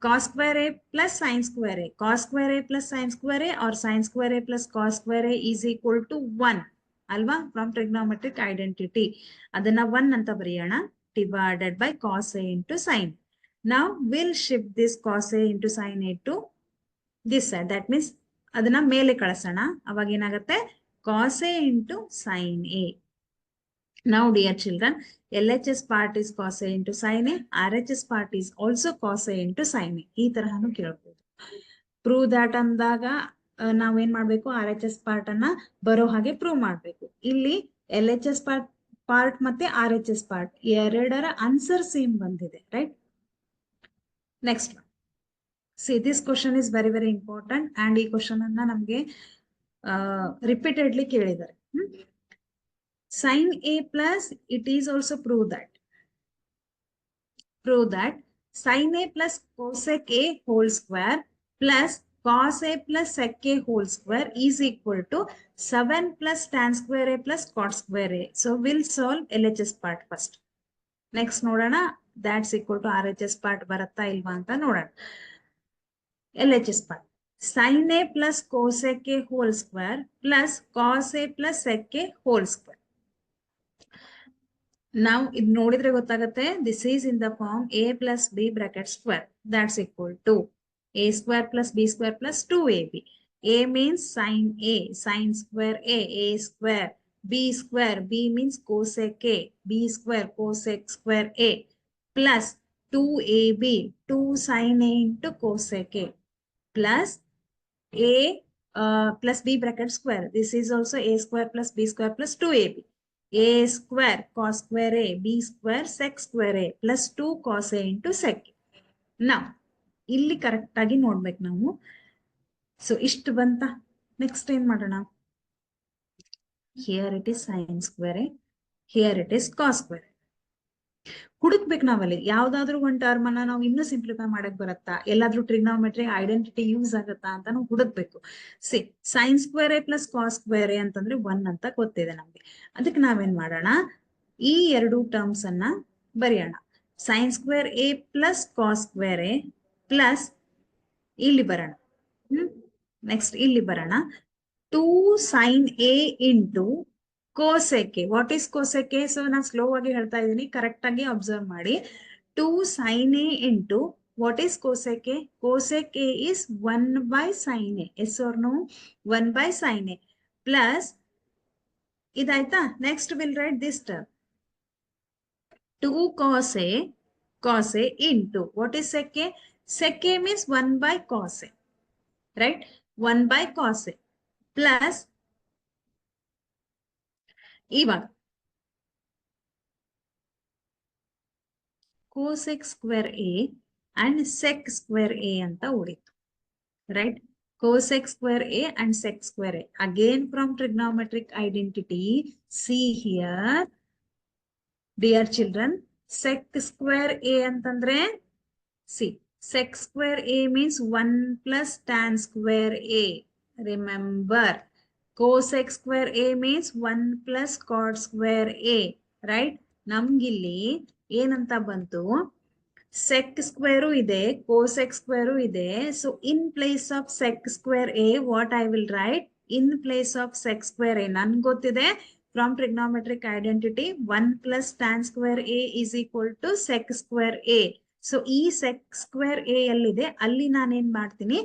cos square A plus sin square A. Cos square A plus sin square A or sin square A plus cos square A is equal to 1. Alva? From trigonometric identity. Adana 1 anta bariyana divided by cos A into sin. Now, we'll shift this cos A into sin A to this side. That means adana mele kalasana. Avag enagatte cos A into sin A. Now, dear children, LHS part is cos A into sin A. RHS part is also cos A into sin A. ಈ ತರಹನು ಕೇಳಬಹುದು. Prove that ಅಂದಾಗ ನಾವೇನ್ ಮಾಡ್ಬೇಕು? RHS part ಅನ್ನ ಬರೋ ಹಾಗೆ prove ಮಾಡ್ಬೇಕು. ಇಲ್ಲಿ LHS part ಮತ್ತೆ RHS part ಎರಡರ ಆನ್ಸರ್ ಸೇಮ್ ಬಂದಿದೆ. Right? Next one. See, this question is very, very important. And ಈ ಕ್ವಶನ್ ಅನ್ನ ನಮ್ಗೆ ರಿಪೀಟೆಡ್ಲಿ ಕೇಳಿದ್ದಾರೆ. Sin A plus, it is also prove that sin A plus cosec A whole square plus cos A plus sec A whole square is equal to 7 plus tan square A plus cot square A. So, we'll solve LHS part first. Next, nodana, that's equal to RHS part baratta ilva anta nodana. LHS part. sin a plus cosec a whole square plus cos a plus sec a whole square. Now, ಇದು ನೋಡಿದ್ರೆ ಗೊತ್ತಾಗುತ್ತೆ, this is in the form a plus b bracket square. That's equal to a square plus b square plus 2ab. A means sin a, sin square a square. B square, b means cosec a, b square, cosec square a, plus 2ab, 2 sin a into cosec a, plus a plus b bracket square. This is also a square plus b square plus 2ab. A square cos square a, b square sec square a, plus 2 cos a into sec. Now, ಇಲ್ಲಿ correct ಆಗಿ ನೋಡ್ಬೇಕು ನಾವು. So ಇಷ್ಟು ಬಂತ. Next ಏನ್ ಮಾಡೋಣ? Here it is sin square a, here it is cos square. ಹುಡುಕ್ಬೇಕು ನಾವಲ್ಲಿ ಯಾವ್ದಾದ್ರು ಒಂದ್ ಟರ್ಮ್ ಅನ್ನ ನಾವು ಇನ್ನೂ ಸಿಂಪ್ಲಿಫೈ ಮಾಡಕ್ ಬರತ್ತಾ, ಎಲ್ಲಾದ್ರೂ ಟ್ರಿಗ್ನೋಮೆಟ್ರಿ ಐಡೆಂಟಿಟಿ ಯೂಸ್ ಆಗತ್ತಾ ಅಂತ ನಾವು ಹುಡುಕ್ಬೇಕು. sin square a plus cos square a ಅಂತಂದ್ರೆ 1 ಅಂತ ಗೊತ್ತಿದೆ ನಮ್ಗೆ. ಅದಕ್ಕೆ ನಾವೇನ್ ಮಾಡೋಣ, ಈ ಎರಡು ಟರ್ಮ್ಸ್ ಅನ್ನ ಬರೆಯೋಣ. sin square a plus cos square a plus ಇಲ್ಲಿ ಬರೋಣ. ನೆಕ್ಸ್ಟ್ ಇಲ್ಲಿ ಬರೋಣ, 2 sin a into cosec a. What is cosec a? So ನಾನು ಸ್ಲೋ ಆಗಿ ಹೇಳ್ತಾ ಇದ್ದೀನಿ, ಕರೆಕ್ಟ್ ಆಗಿ ಅಬ್ಸರ್ವ್ ಮಾಡಿ. 2 sin a into what is cosec a? Cosec a is 1 by sin a. Yes or no? 1 by sin a plus ಇದಾಯ್ತಾ? Next we'll write this term. 2 cos a into what is sec a? Sec a means 1 by cos a. Right? 1 by cos a plus ಇವಾಗ cosec square a and sec square a ಅಂತ ಉಳಿತು. Right? Cosec square a and sec square a. Again from trigonometric identity, see here, dear children, sec square a ಅಂತಂದ್ರೆ, see, sec square a means 1 plus tan square a. Remember, cosec square a means 1 plus cot square a. Right? ನಮ್ಗಿಲ್ಲಿ ಏನಂತ ಬಂತು, sec square ಇದೆ, cosec square ಇದೆ. So in place of sec square a, what I will write? In place of sec square a, ನನ್ಗೆ ಗೊತ್ತಿದೆ from trigonometric identity 1 plus tan square a is equal to sec square a. So ಈ sec square a ಎಲ್ಲಿದೆ ಅಲ್ಲಿ ನಾನೇನ್ ಮಾಡ್ತೀನಿ,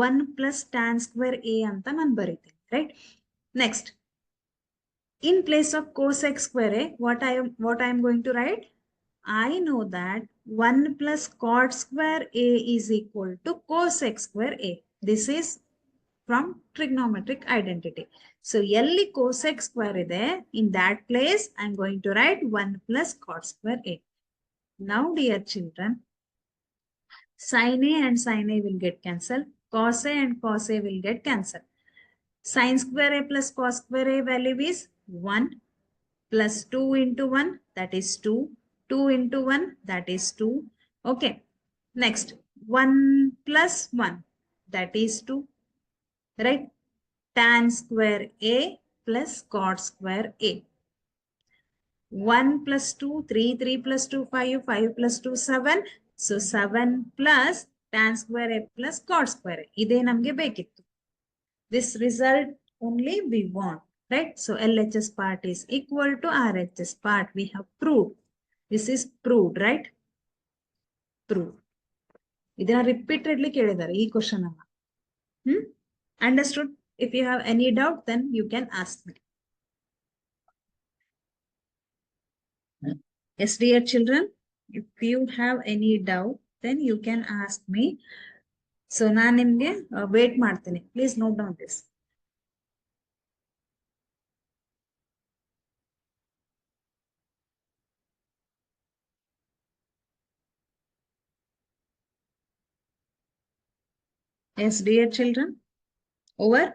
1 plus tan square a ಅಂತ ನಾನು ಬರೀತೀನಿ. Right? Next, in place of cosec square a, what I am going to write? I know that 1 plus cot square a is equal to cosec square a. This is from trigonometric identity. So, ಎಲ್ಲಿ cosec square ಇದೆ, in that place I am going to write 1 plus cot square a. Now, dear children, sin a and sin a will get cancelled. Cos a and cos a will get cancelled. Sin square a plus cos square a value is 1 plus 2 into 1, that is 2. 2 into 1, that is 2. Okay. Next, 1 plus 1, that is 2. Right? Tan square a plus cot square a. 1 plus 2, 3, 3 plus 2, 5, 5 plus 2, 7. So 7 plus tan square a plus cot square a. ಇದೇ ನಮಗೆ ಬೇಕಿತ್ತು. This result only we want. Right? So LHS part is equal to RHS part. We have proved. This is proved, right? Proved. ಇದನ್ನ repeatedly ಕೇಳಿದ್ದಾರೆ ಈ question ಅನ್ನ. Understood? If you have any doubt, then you can ask me. Yes, dear children, if you have any doubt, then you can ask me. So ನಾನು ನಿಮ್ಗೆ wait ಮಾಡ್ತೀನಿ. Please note down this. Yes, dear children. Over.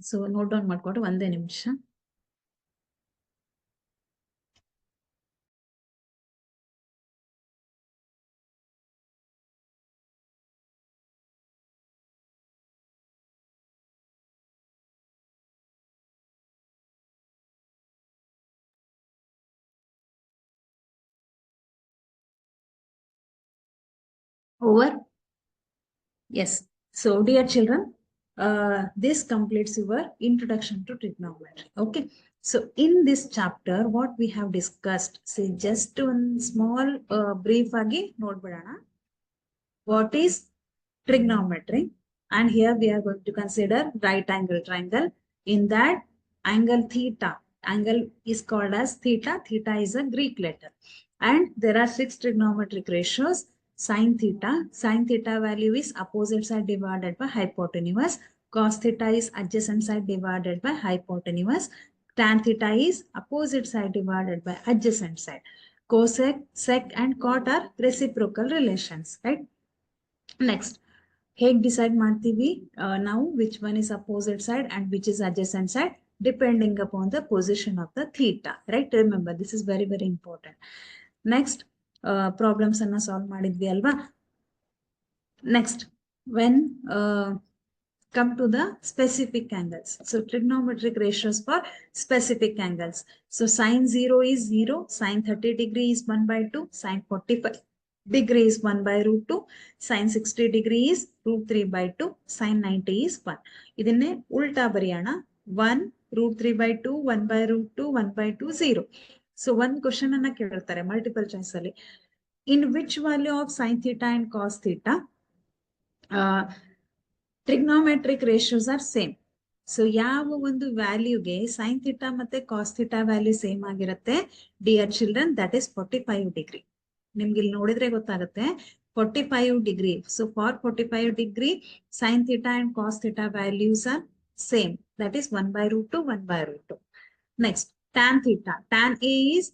So note down ಮಾಡ್ಕೊಂಡು ಒಂದೇ ನಿಮಿಷ. over. Yes. So, dear children, this completes your introduction to trigonometry. Okay. So, in this chapter, what we have discussed, say just one small brief agi nodbidana. What is trigonometry? And here we are going to consider right angle triangle. In that, angle theta, angle is called as theta. Theta is a Greek letter. And there are 6 trigonometric ratios. Sin theta value is opposite side divided by hypotenuse. Cos theta is adjacent side divided by hypotenuse. Tan theta is opposite side divided by adjacent side. Cosec, sec and cot are reciprocal relations, right? Next, ಹೇಗೆ decide ಮಾಡ್ತೀವಿ ನಾವು which one is opposite side and which is adjacent side depending upon the position of the theta, right? Remember, this is very very important. Next, problems ಅನ್ನ solve ಮಾಡಿದ್ವಿ ಅಲ್ವಾ? Next, when come to the specific angles. So trigonometric ratios for specific angles. So sin 0 is 0, sin 30 degree is 1 by 2, sin 45 degree is 1 by root 2, sin 60 degree is root 3 by 2, sin 90 is 1. ಇದನ್ನೇ ಉಲ್ಟಾ ಬರೆಯೋಣ. 1 root 3 by 2, 1 by root 2, 1 by 2, 0. So one question ಅನ್ನ ಕೇಳ್ತಾರೆ multiple choice ಅಲ್ಲಿ. In which value of sin theta and cos theta trigonometric ratios are same? ಸೊ ಯಾವ ಒಂದು ವ್ಯಾಲ್ಯೂಗೆ ಸೈನ್ ಥೀಟಾ ಮತ್ತೆ ಕಾಸ್ ಥೀಟಾ ವ್ಯಾಲ್ಯೂ ಸೇಮ್ ಆಗಿರುತ್ತೆ dear children? That is 45 degree. ನಿಮ್ಗೆ ಇಲ್ಲಿ ನೋಡಿದ್ರೆ ಗೊತ್ತಾಗುತ್ತೆ 45 degree. So for 45 degree sine theta and cos theta values are same. That is 1 by root 2, 1 by root 2. Next tan theta, tan a is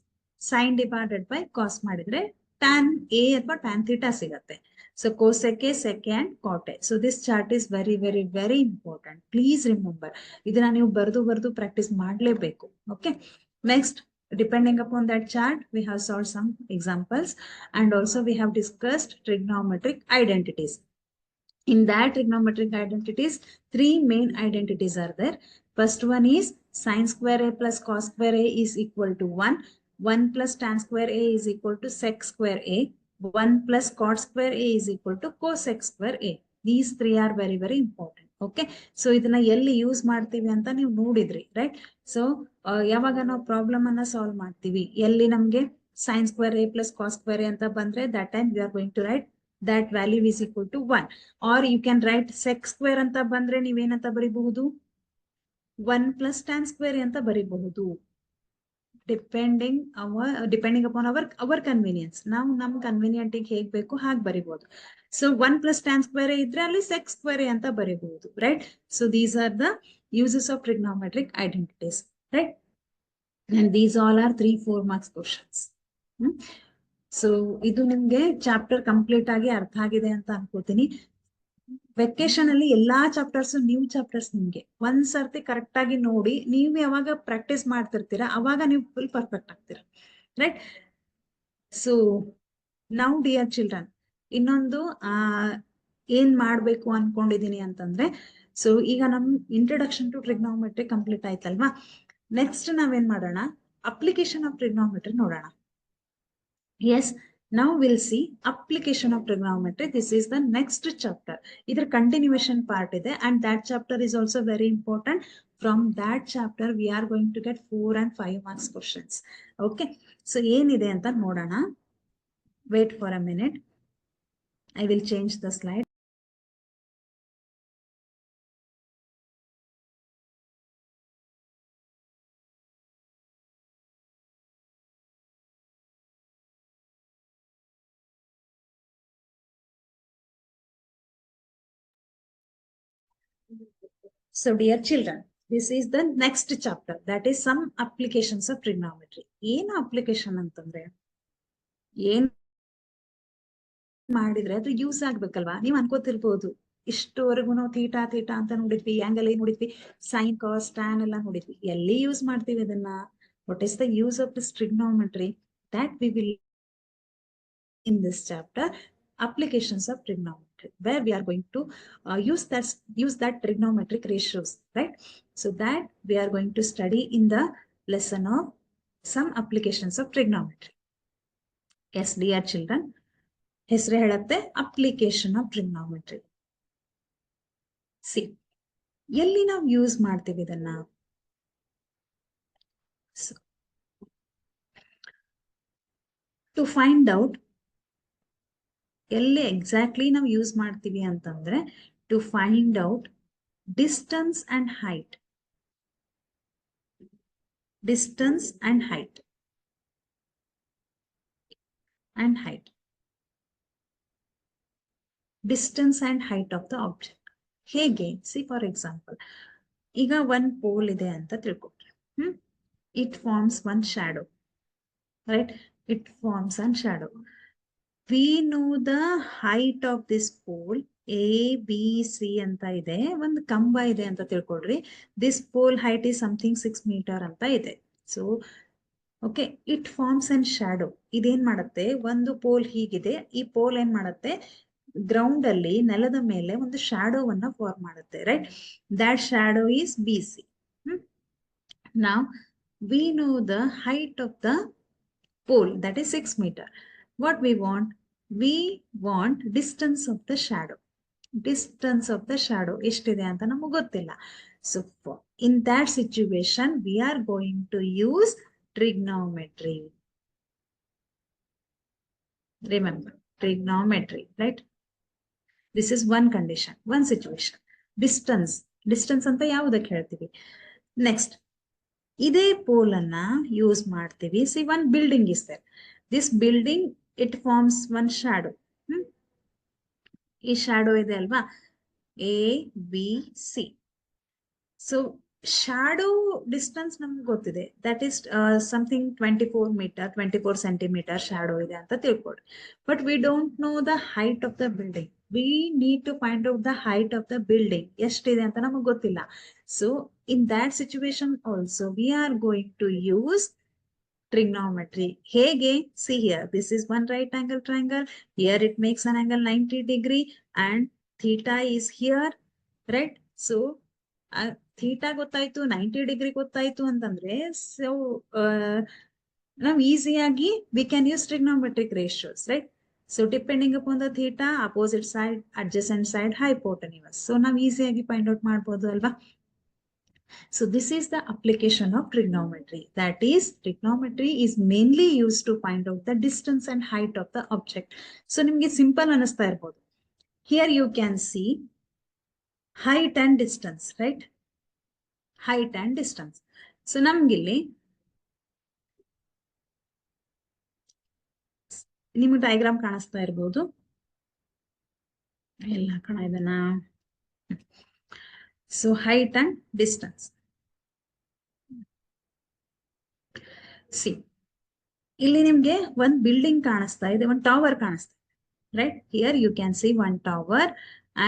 sine divided by cos ಮಾಡಿದ್ರೆ tan a ಅಥವಾ tan theta ಸಿಗತ್ತೆ. So cosec A, sec and cot A. So this chart is very, very, very important. Please remember. ಇದನ್ನ ನೀವು ಬರ್ದು practice ಮಾಡಲೇಬೇಕು. Okay. Next, depending upon that chart, we have solved some examples and also we have discussed trigonometric identities. In that trigonometric identities, 3 main identities are there. First one is sin square A plus cos square A is equal to 1. 1 plus tan square A is equal to sec square A. 1 plus cot square A is equal to cosec square A. These 3 are very, very important. Okay. So ಇದನ್ನ ಎಲ್ಲಿ use ಮಾಡ್ತೀವಿ ಅಂತ ನೀವು ನೋಡಿದ್ರಿ, right? So ಯಾವಾಗ ನಾವು problem ಅನ್ನ solve ಮಾಡ್ತೀವಿ, ಎಲ್ಲಿ ನಮ್ಗೆ sin square A plus cos square A ಅಂತ ಬಂದ್ರೆ that time we are going to write that value is equal to 1. Or you can write sec square ಅಂತ ಬಂದ್ರೆ ನೀವೇನಂತ ಬರಿಬಹುದು? 1 plus tan square ಅಂತ ಬರಿಬಹುದು. Depending upon our convenience. ನಾವು ನಮ್ convenient ಹೇಗ್ ಬೇಕು ಹಾಗೆ ಬರಿಬಹುದು. ಸೊ 1 plus tan square ಇದ್ರೆ ಅಲ್ಲಿ sec square ಅಂತ ಬರಿಬಹುದು, right? So these are the uses of trigonometric identities, right? And these all are 3-4 marks questions. So ಇದು ನಿಮ್ಗೆ ಚಾಪ್ಟರ್ ಕಂಪ್ಲೀಟ್ ಆಗಿ ಅರ್ಥ ಆಗಿದೆ ಅಂತ ಅನ್ಕೋತೀನಿ. ವೆಕೇಶನ್ ಅಲ್ಲಿ ಎಲ್ಲಾ ಚಾಪ್ಟರ್ಸ್ ನ್ಯೂ ಚಾಪ್ಟರ್ಸ್ ನಿಮ್ಗೆ ಒಂದ್ ಸರ್ತಿ ಕರೆಕ್ಟ್ ಆಗಿ ನೋಡಿ, ನೀವು ಯಾವಾಗ ಪ್ರಾಕ್ಟೀಸ್ ಮಾಡ್ತಿರ್ತೀರಾ ಅವಾಗ ನೀವು ಫುಲ್ ಪರ್ಫೆಕ್ಟ್ ಆಗ್ತೀರಾ, right? So now dear children, ಇನ್ನೊಂದು ಏನ್ ಮಾಡ್ಬೇಕು ಅನ್ಕೊಂಡಿದೀನಿ ಅಂತಂದ್ರೆ, ಸೊ ಈಗ ನಮ್ ಇಂಟ್ರೊಡಕ್ಷನ್ ಟು ಟ್ರಿಗ್ನೋಮೆಟ್ರಿ ಕಂಪ್ಲೀಟ್ ಆಯ್ತಲ್ವಾ? ನೆಕ್ಸ್ಟ್ ನಾವೇನ್ ಮಾಡೋಣ, ಅಪ್ಲಿಕೇಶನ್ ಆಫ್ ಟ್ರಿಗ್ನೋಮೆಟ್ರಿ ನೋಡೋಣ. Yes, now we'll see application of trigonometry. This is the next chapter. Either continuation part ಇದೆ, and that chapter is also very important. From that chapter, we are going to get 4 and 5 marks questions. Okay. So ಏನಿದೆ ಅಂತ ನೋಡೋಣ. Wait for a minute. I will change the slide. So dear children, this is the next chapter, that is some applications of trigonometry. ಏನು application ಅಂತಂದ್ರೆ, ಏನ್ ಮಾಡಿದ್ರೆ ಅದು use ಆಗ್ಬೇಕಲ್ವಾ? ನೀವ್ ಅನ್ಕೋತಿರ್ಬೋದು, ಇಷ್ಟುವರೆಗೂ ನಾವು ಥೀಟಾ ಅಂತ ನೋಡಿದ್ವಿ, ಆಂಗಲ್ ಏನ್ ನೋಡಿದ್ವಿ, ಸೈನ್ ಕಾಸ್ ಟ್ಯಾನ್ ಎಲ್ಲ ನೋಡಿದ್ವಿ, ಎಲ್ಲಿ ಯೂಸ್ ಮಾಡ್ತೀವಿ ಅದನ್ನ? What is the use of this trigonometry? That we will in this chapter, applications of trigonometry, where we are going to use that trigonometric ratios, right? So that we are going to study in the lesson of some applications of trigonometry. Yes, dear children. ಹೆಸರು ಹೇಳುತ್ತೆ application of trigonometry. C, ಎಲ್ಲಿ ನಾವು use ಮಾಡ್ತೀವಿ ಇದನ್ನ? To find out ಎಲ್ಲಿ exactly ನಾವು use ಮಾಡ್ತೀವಿ ಅಂತಂದ್ರೆ, to find out distance and height. Distance and height and height. Distance and height of the object. ಹೇಗೆ? ಸಿ ಫಾರ್ ಎಕ್ಸಾಂಪಲ್, ಈಗ ಒನ್ ಪೋಲ್ ಇದೆ ಅಂತ ತಿಳ್ಕೊಟ್ರೆ, it forms one shadow, right? It forms one shadow. We know the height of this pole, A B C ಅಂತ ಇದೆ. ಒಂದು ಕಂಬ ಇದೆ ಅಂತ ತಿಳ್ಕೊಡ್ರಿ. This pole height is something 6 meter ಅಂತ ಇದೆ. So okay, it forms and shadow. ಇದೇನ್ ಮಾಡುತ್ತೆ? ಒಂದು ಪೋಲ್ ಹೀಗಿದೆ, ಈ ಪೋಲ್ ಏನ್ ಮಾಡುತ್ತೆ? ಗ್ರೌಂಡ್ ಅಲ್ಲಿ, ನೆಲದ ಮೇಲೆ ಒಂದು ಶಾಡೋವನ್ನ ಫಾರ್ಮ್ ಮಾಡುತ್ತೆ, right? That shadow is B C. ನಾವ್ we know the height of the pole, that is 6 meter. What we want? We want distance of the shadow. Distance of the shadow ಎಷ್ಟಿದೆ ಅಂತ ನಮಗೆ ಗೊತ್ತಿಲ್ಲ. So in that situation, we are going to use trigonometry. Remember, trigonometry, right? This is one condition, one situation. Distance ಅಂತ ಯಾವುದಕ್ಕೆ ಹೇಳ್ತೀವಿ? Next, ಇದೇ pole ಅನ್ನ use ಮಾಡ್ತೀವಿ. See, one building is there. This building, it forms one shadow. ಈ shadow ಇದೆ ಅಲ್ವಾ, A B C. So shadow distance ನಮ್ಗೆ ಗೊತ್ತಿದೆ, that is something 24 meter, 24 centimeter shadow ಇದೆ ಅಂತ ತಿಳ್ಕೊಡ್ರಿ. But we don't know the height of the building. We need to find out the height of the building, ಎಷ್ಟಿದೆ ಅಂತ ನಮಗೆ ಗೊತ್ತಿಲ್ಲ. So in that situation also, we are going to use trigonometry. ಹೇಗೆ? See here, this is one right angle triangle. Here it makes an angle 90 degree and theta is here, right? So theta ಗೊತ್ತಾಯ್ತು, 90 degree ಗೊತ್ತಾಯ್ತು ಅಂತಂದ್ರೆ, so ನಾವು ಈಸಿಯಾಗಿ we can use trigonometric ratios, right? So depending upon the theta, opposite side, adjacent side, hypotenuse. So ನಾವು ಈಸಿಯಾಗಿ find out ಮಾಡ್ಬೋದು ಅಲ್ವಾ? So this is the application of trigonometry. That is, trigonometry is mainly used to find out the distance and height of the object. So ನಿಮಗೆ simple ಅನಿಸ್ತಾ ಇರಬಹುದು. Here you can see height and distance, right? Height and distance. So ನಮ್ಗಿಲ್ಲಿ ನಿಮಗೆ diagram ಕಾಣಿಸ್ತಾ ಇರಬಹುದು. ಎಲ್ಲ ಕಾಣ ಇದನ್ನ. So height and distance. See, ಇಲ್ಲಿ ನಿಮ್ಗೆ ಒಂದು ಬಿಲ್ಡಿಂಗ್ ಕಾಣಿಸ್ತಾ ಇದೆ, ಒಂದು ಟವರ್ ಕಾಣಿಸ್ತಾ ಇದೆ, right? Here you can see one tower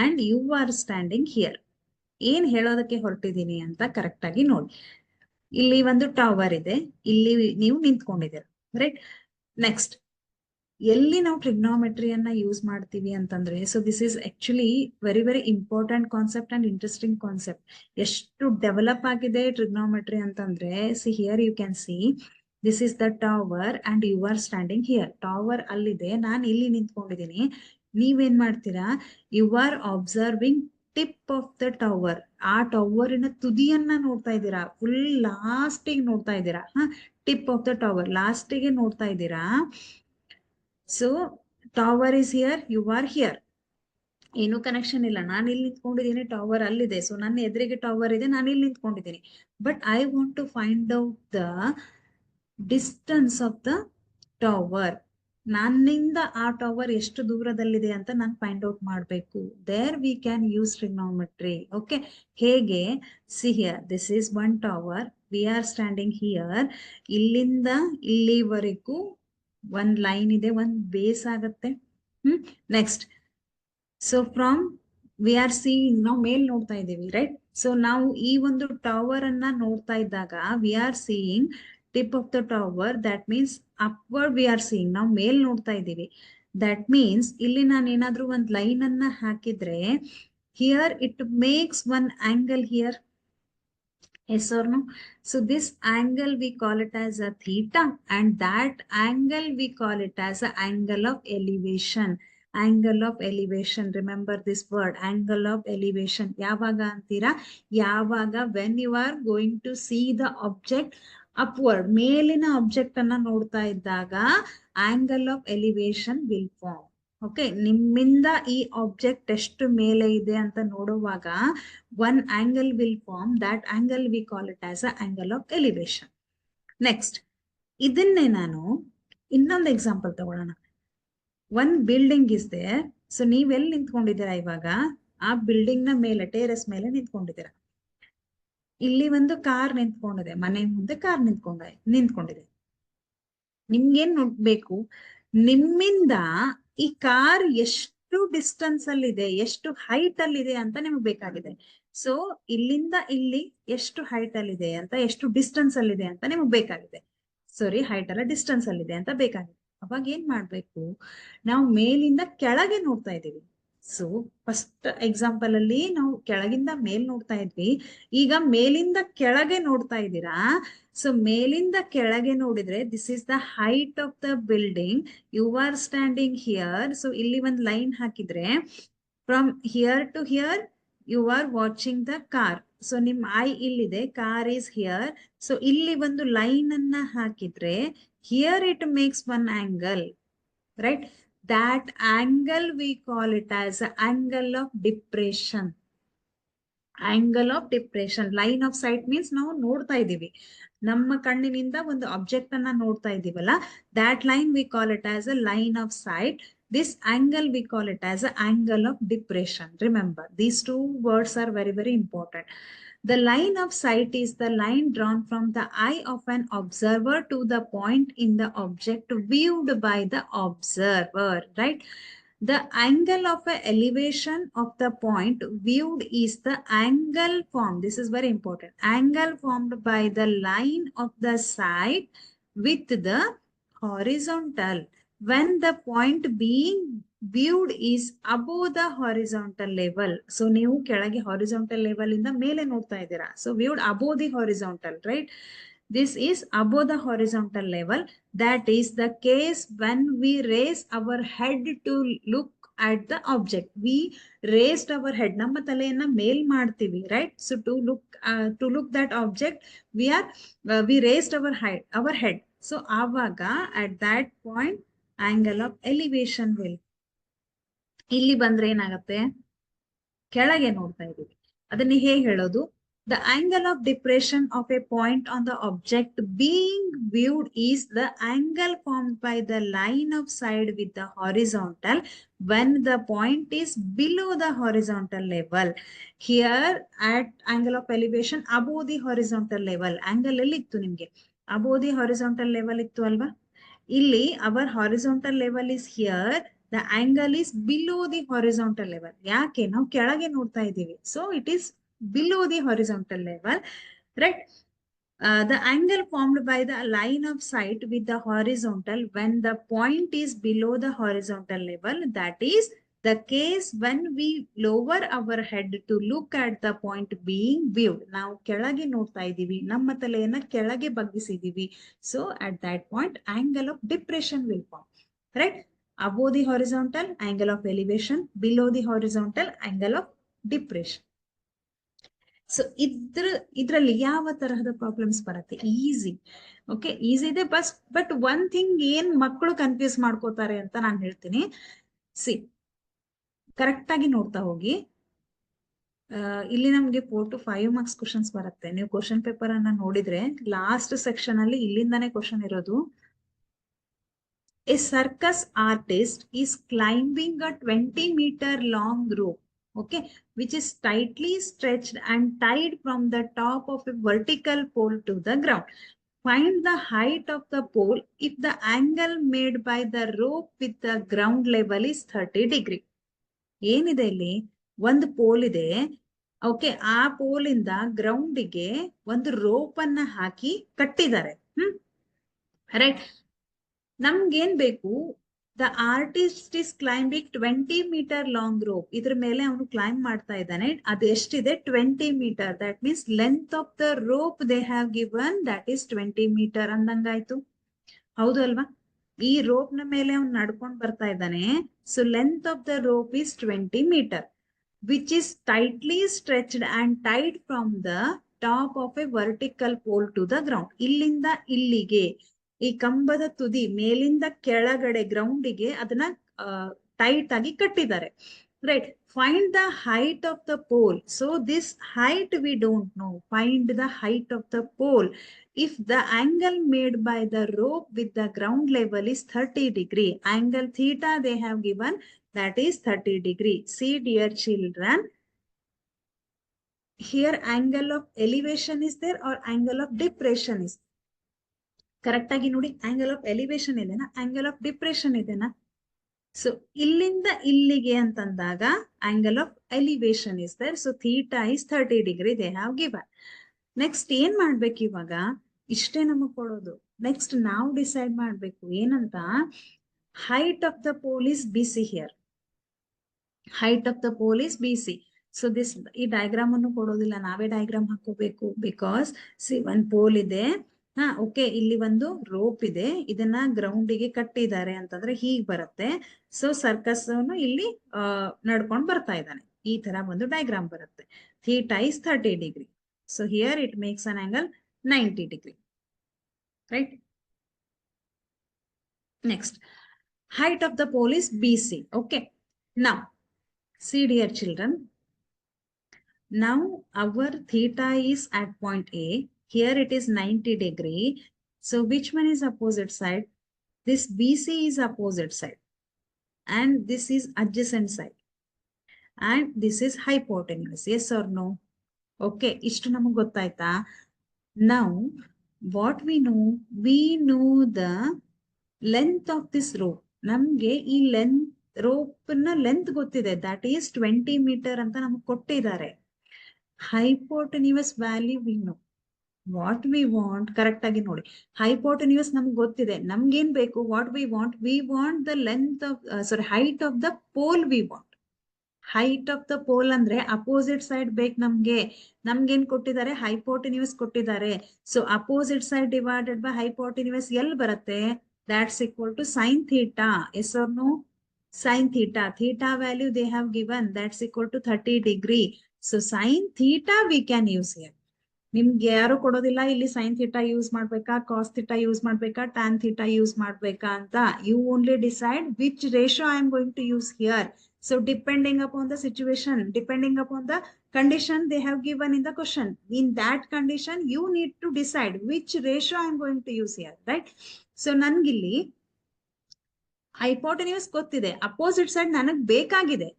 and you are standing here. ಏನ್ ಹೇಳೋದಕ್ಕೆ ಹೊರಟಿದ್ದೀನಿ ಅಂತ ಕರೆಕ್ಟ್ ಆಗಿ ನೋಡಿ. ಇಲ್ಲಿ ಒಂದು ಟವರ್ ಇದೆ, ಇಲ್ಲಿ ನೀವು ನಿಂತ್ಕೊಂಡಿದ್ದೀರ, ರೈಟ್? ನೆಕ್ಸ್ಟ್, ಎಲ್ಲಿ ನಾವು ಟ್ರಿಗ್ನೋಮೆಟ್ರಿಯನ್ನ ಯೂಸ್ ಮಾಡ್ತೀವಿ ಅಂತಂದ್ರೆ, so this is actually very very important concept and interesting concept. ಎಷ್ಟು ಡೆವಲಪ್ ಆಗಿದೆ ಟ್ರಿಗ್ನೋಮೆಟ್ರಿ ಅಂತಂದ್ರೆ, see here you can see this is the tower and you are standing here. Tower ಅಲ್ಲಿದೆ, ನಾನು ಇಲ್ಲಿ ನಿಂತ್ಕೊಂಡಿದ್ದೀನಿ. ನೀವೇನ್ ಮಾಡ್ತೀರಾ? You are observing tip of the tower. ಆ ಟವರಿನ ತುದಿಯನ್ನ ನೋಡ್ತಾ ಇದ್ದೀರಾ, ಫುಲ್ ಲಾಸ್ಟಿಗೆ ನೋಡ್ತಾ ಇದ್ದೀರಾ. ಟಿಪ್ ಆಫ್ ದ ಟವರ್ ಲಾಸ್ಟಿಗೆ ನೋಡ್ತಾ ಇದ್ದೀರಾ. So tower is here, you are here. ಏನು ಕನೆಕ್ಷನ್ ಇಲ್ಲ, ನಾನು ಇಲ್ಲಿ ನಿಂತ್ಕೊಂಡಿದ್ದೀನಿ, ಟವರ್ ಅಲ್ಲಿದೆ. ಸೊ ನನ್ನ ಎದುರಿಗೆ ಟವರ್ ಇದೆ, ನಾನು ಇಲ್ಲಿ ನಿಂತ್ಕೊಂಡಿದ್ದೀನಿ. But I want to find out the distance of the tower. ನನ್ನಿಂದ ಆ ಟವರ್ ಎಷ್ಟು ದೂರದಲ್ಲಿದೆ ಅಂತ ನಾನು ಫೈಂಡ್ ಔಟ್ ಮಾಡಬೇಕು. There we can use trigonometry. Okay, ಹೇಗೆ? See here, this is one tower, we are standing here. ಇಲ್ಲಿಂದ ಇಲ್ಲಿವರೆಗೂ ಒಂದ್ ಲೈನ್ ಇದೆ, ಒಂದ್ ಬೇಸ್ ಆಗತ್ತೆ. Next, so from we are seeing, ನಾವು ಮೇಲ್ ನೋಡ್ತಾ ಇದ್ದೀವಿ, ರೈಟ್? ಸೊ ನಾವು ಈ ಒಂದು ಟವರ್ ಅನ್ನ ನೋಡ್ತಾ ಇದ್ದಾಗ V are seeing tip of the tower. That means upward V are seeing, ನಾವು ಮೇಲ್ ನೋಡ್ತಾ ಇದ್ದೀವಿ. ದಟ್ ಮೀನ್ಸ್ ಇಲ್ಲಿ ನಾನು ಏನಾದ್ರೂ ಒಂದ್ ಲೈನ್ ಅನ್ನ ಹಾಕಿದ್ರೆ here it makes one angle here. Yes or no? So this angle we call it as a theta, and that angle we call it as a angle of elevation. Angle of elevation. Remember this word, angle of elevation. Yavaga antira, yavaga when you are going to see the object upward, ಮೇಲಿನ object ಅನ್ನ ನೋಡ್ತಾ ಇದ್ದಾಗ angle of elevation will form. Okay, ನಿಮ್ಮಿಂದ ಈ object ಎಷ್ಟು ಮೇಲೆ ಇದೆ ಅಂತ ನೋಡುವಾಗ one angle will form. That angle we call it as a angle of elevation. Next, ಇದನ್ನೇ ನಾನು ಇನ್ನೊಂದು ಎಕ್ಸಾಂಪಲ್ ತಗೊಳ್ಳೋಣ. One building is there. So ನೀವೆಲ್ಲಿ ನಿಂತ್ಕೊಂಡಿದ್ದೀರಾ ಇವಾಗ? ಆ ಬಿಲ್ಡಿಂಗ್ ನ ಮೇಲೆ, ಟೇರೆಸ್ ಮೇಲೆ ನಿಂತ್ಕೊಂಡಿದ್ದೀರಾ. ಇಲ್ಲಿ ಒಂದು ಕಾರ್ ನಿಂತ್ಕೊಂಡಿದೆ, ಮನೆ ಮುಂದೆ ಕಾರ್ ನಿಂತ್ಕೊಂಡಿದೆ. ನಿಮ್ಗೇನ್ ನೋಡ್ಬೇಕು? ನಿಮ್ಮಿಂದ ಈ ಕಾರ್ ಎಷ್ಟು ಡಿಸ್ಟೆನ್ಸ್ ಅಲ್ಲಿ ಇದೆ, ಎಷ್ಟು ಹೈಟ್ ಅಲ್ಲಿ ಇದೆ ಅಂತ ನಿಮ್ಗೆ ಬೇಕಾಗಿದೆ. ಸೊ ಇಲ್ಲಿಂದ ಇಲ್ಲಿ ಎಷ್ಟು ಹೈಟ್ ಅಲ್ಲಿ ಇದೆ ಅಂತ, ಎಷ್ಟು ಡಿಸ್ಟೆನ್ಸ್ ಅಲ್ಲಿ ಇದೆ ಅಂತ ನಿಮ್ಗೆ ಬೇಕಾಗಿದೆ. ಸಾರಿ, ಹೈಟ್ ಅಲ್ಲ, ಡಿಸ್ಟೆನ್ಸ್ ಅಲ್ಲಿ ಇದೆ ಅಂತ ಬೇಕಾಗಿದೆ. ಅವಾಗ ಏನ್ ಮಾಡ್ಬೇಕು? ನಾವು ಮೇಲಿಂದ ಕೆಳಗೆ ನೋಡ್ತಾ ಇದೀವಿ. ಸೊ ಫಸ್ಟ್ ಎಕ್ಸಾಂಪಲ್ ಅಲ್ಲಿ ನಾವು ಕೆಳಗಿಂದ ಮೇಲ್ ನೋಡ್ತಾ ಇದ್ವಿ, ಈಗ ಮೇಲಿಂದ ಕೆಳಗೆ ನೋಡ್ತಾ ಇದ್ದೀರಾ. ಸೊ ಮೇಲಿಂದ ಕೆಳಗೆ ನೋಡಿದ್ರೆ this is the height of the building. You are standing here. So ಇಲ್ಲಿ ಒಂದು ಲೈನ್ ಹಾಕಿದ್ರೆ from here to here you are watching the car. So ನಿಮ್ ಐ ಇಲ್ಲಿದೆ, ಕಾರ್ ಈಸ್ ಹಿಯರ್. ಸೊ ಇಲ್ಲಿ ಒಂದು ಲೈನ್ ಅನ್ನ ಹಾಕಿದ್ರೆ here it makes one angle, right? That angle we call it as angle of depression. Angle of depression. Line of sight means ನಾವು ನೋಡ್ತಾ ಇದೀವಿ, ನಮ್ಮ ಕಣ್ಣಿನಿಂದ ಒಂದು ಆಬ್ಜೆಕ್ಟ್ ಅನ್ನ ನೋಡ್ತಾ ಇದೀವಲ್ಲ, that line we call it as a line of sight. This angle we call it as an angle of depression. Remember, these two words are very, very important. The line of sight is the line drawn from the eye of an observer to the point in the object viewed by the observer, right? The angle of a elevation of the point viewed is the angle formed. This is very important. Angle formed by the line of the sight with the horizontal when the point being viewed is above the horizontal level. So ನೀವು ಕೆಳಗೆ horizontal level ಇಂದ ಮೇಲೆ ನೋಡ್ತಾ ಇದ್ದೀರಾ. So viewed above the horizontal, right? This is above the horizontal level. That is the case when we raise our head to look at the object. We raised our head. ನಮ್ಮ ತಲೆಯನ್ನ ಮೇಲ್ ಮಾಡ್ತೀವಿ, right? So to look that object, we raised our head. So ಆವಾಗ at that point angle of elevation will. ಇಲ್ಲಿ ಬಂದ್ರೆ ಏನಾಗುತ್ತೆ? ಕೆಳಗೆ ನೋಡ್ತಾ ಇದೀವಿ. ಅದನ್ನ ಹೇಗೆ ಹೇಳೋದು? The angle of depression of a point on the object being viewed is the angle formed by the line of sight with the horizontal when the point is below the horizontal level. Here at angle of elevation above the horizontal level. Angle ಎಲ್ಲಿ ಇತ್ತು ನಿಮ್ಗೆ? Above the horizontal level ಇತ್ತು ಅಲ್ವಾ? ಇಲ್ಲಿ our horizontal level is here. The angle is below the horizontal level. ಯಾಕೆ? ನಾವು ಕೆಳಗೆ ನೋಡ್ತಾ ಇದ್ದೀವಿ. So it is below the horizontal level, right? The angle formed by the line of sight with the horizontal when the point is below the horizontal level, that is the case when we lower our head to look at the point being viewed. ನಾವು ಕೆಳಗೆ ನೋಡ್ತಾ ಇದ್ದೀವಿ, ನಮ್ಮ ತಲೆಯನ್ನ ಕೆಳಗೆ ಬಗ್ಗಿಸಿದೀವಿ. So at that point angle of depression will form, right? Above the horizontal, angle of elevation. Below the horizontal, angle of depression. So ಇದ್ರಲ್ಲಿ ಯಾವ ತರಹದ problems ಬರುತ್ತೆ? ಈಸಿ. ಓಕೆ, ಈಸಿ ಇದೆ. ಬಟ್ ಒನ್ ಥಿಂಗ್ ಏನ್ ಮಕ್ಕಳು ಕನ್ಫ್ಯೂಸ್ ಮಾಡ್ಕೋತಾರೆ ಅಂತ ನಾನು ಹೇಳ್ತೀನಿ. ಸಿ, ಕರೆಕ್ಟ್ ಆಗಿ ನೋಡ್ತಾ ಹೋಗಿ. ಇಲ್ಲಿ ನಮ್ಗೆ 4 to 5 ಮಾರ್ಕ್ಸ್ ಕ್ವಶನ್ಸ್ ಬರುತ್ತೆ. ನೀವು ಕ್ವಶನ್ ಪೇಪರ್ ಅನ್ನ ನೋಡಿದ್ರೆ ಲಾಸ್ಟ್ ಸೆಕ್ಷನ್ ಅಲ್ಲಿ ಇಲ್ಲಿಂದಾನೇ ಕ್ವಶನ್ ಇರೋದು. A circus artist is climbing a 20-meter long rope, okay, which is tightly stretched and tied from the top of a vertical pole to the ground. Find the height of the pole if the angle made by the rope with the ground level is 30 degree. ಏನಿದೆ ಇಲ್ಲಿ? ಒಂದು pole ಇದೆ. Okay, ಆ pole ಇಂದ ಗ್ರೌಂಡಿಗೆ ಒಂದು rope ಅನ್ನ ಹಾಕಿ ಕಟ್ಟಿದ್ದಾರೆ. Right. ನಮ್ಗೇನ್ ಬೇಕು? The artist is climbing 20 meter long rope. ಇದ್ರ ಮೇಲೆ ಅವನು ಕ್ಲೈಂಬ್ ಮಾಡ್ತಾ ಇದ್ದಾನೆ. ಅದು ಎಷ್ಟಿದೆ? 20 meter. That means length of the rope they have given, that is 20 meter ಅಂದಂಗಾಯ್ತು. ಹೌದು ಅಲ್ವಾ? ಈ ರೋಪ್ ನ ಮೇಲೆ ಅವ್ನು ನಡ್ಕೊಂಡು ಬರ್ತಾ ಇದ್ದಾನೆ. So length of the rope is 20 meter, which is tightly stretched and tied from the top of a vertical pole to the ground. ಇಲ್ಲಿಂದ ಇಲ್ಲಿಗೆ ಈ ಕಂಬದ ತುದಿ ಮೇಲಿಂದ ಕೆಳಗಡೆ ಗ್ರೌಂಡಿಗೆ ಅದನ್ನ ಟೈಟ್ ಆಗಿ ಕಟ್ಟಿದ್ದಾರೆ. Right. Find the height of the pole. So this height we don't know. Find the height of the pole. If the angle made by the rope with the ground level is 30 degree, angle theta they have given, that is 30 degree. See dear children, here angle of elevation is there or angle of depression is? ಕರೆಕ್ಟ್ ಆಗಿ ನೋಡಿ, angle of elevation ಇದೆನಾ, angle of depression ಇದೆನಾ? So ಇಲ್ಲಿಂದ ಇಲ್ಲಿಗೆ ಅಂತಂದಾಗ angle of elevation is there. So theta is 30 degree they have given. Next ಏನ್ ಮಾಡ್ಬೇಕು ಇವಾಗ? ಇಷ್ಟೇ ನಮಗ್ ಕೊಡೋದು. ನೆಕ್ಸ್ಟ್ ನಾವು ಡಿಸೈಡ್ ಮಾಡ್ಬೇಕು ಏನಂತ. Height of the pole is B C here. Height of the pole is B C. So this ಈ ಡಯಾಗ್ರಾಮ್ ಅನ್ನು ಕೊಡೋದಿಲ್ಲ, ನಾವೇ ಡಯಾಗ್ರಾಮ್ ಹಾಕೋಬೇಕು. ಬಿಕಾಸ್ ಸಿ ಒಂದ್ ಪೋಲ್ ಇದೆ, ಓಕೆ, ಇಲ್ಲಿ ಒಂದು ರೋಪ್ ಇದೆ, ಇದನ್ನ ಗ್ರೌಂಡಿಗೆ ಕಟ್ಟಿದ್ದಾರೆ ಅಂತಂದ್ರೆ ಹೀಗ್ ಬರುತ್ತೆ. ಸೊ ಸರ್ಕಸ್ ಇಲ್ಲಿ ನಡ್ಕೊಂಡ್ ಬರ್ತಾ ಇದ್ದಾನೆ. ಈ ತರ ಒಂದು ಡಯಾಗ್ರಾಮ್ ಬರುತ್ತೆ. Theta is 30 degree. So here it makes an angle 90 degree. Right? Next, height of the pole is BC. Okay. Now, see dear children. Now our theta is at point A. Here it is 90 degree. So which one is opposite side? This BC is opposite side. And this is adjacent side. And this is hypotenuse. Yes or no? Okay. Ishtu namak gottaita. Now, what we know the length of this rope. ನಮ್ಗೆ ಈ rope ನ length ಗೊತ್ತಿದೆ, that is 20 meter ಅಂತ ನಮ್ಗೆ ಕೊಟ್ಟಿದ್ದಾರೆ. Hypotenuse value we know. What we want, correct ಆಗಿ ನೋಡಿ, hypotenuse ನಮ್ಗೆ ಗೊತ್ತಿದೆ. ನಮ್ಗೇನ್ ಬೇಕು? What we want the length of height of the pole we want. Height of the pole ಅಂದ್ರೆ ಅಪೋಸಿಟ್ ಸೈಡ್ ಬೇಕು ನಮ್ಗೆ. ನಮ್ಗೇನ್ ಕೊಟ್ಟಿದ್ದಾರೆ? ಹೈಪೋಟೆನ್ಯೂಸ್ ಕೊಟ್ಟಿದ್ದಾರೆ. So opposite side divided by hypotenuse ಎಲ್ಲಿ ಬರುತ್ತೆ? That's equal to sine theta. Yes or no? Sine theta. Theta value they have given. That's equal to 30 degree. So sine theta we can use here. ನಿಮ್ಗೆ ಯಾರು ಕೊಡೋದಿಲ್ಲ ಇಲ್ಲಿ sign theta use ಮಾಡ್ಬೇಕಾ, cos theta use ಮಾಡ್ಬೇಕಾ, tan theta use ಮಾಡ್ಬೇಕಾ ಅಂತ. You only decide which ratio I am going to use here. So depending upon the situation, depending upon the condition they have given in the question, in that condition you need to decide which ratio I am going to use here, right? So ನನ್ಗಿಲ್ಲಿ hypotenuse ಗೊತ್ತಿದೆ, opposite side ನನಗ್ ಬೇಕಾಗಿದೆ.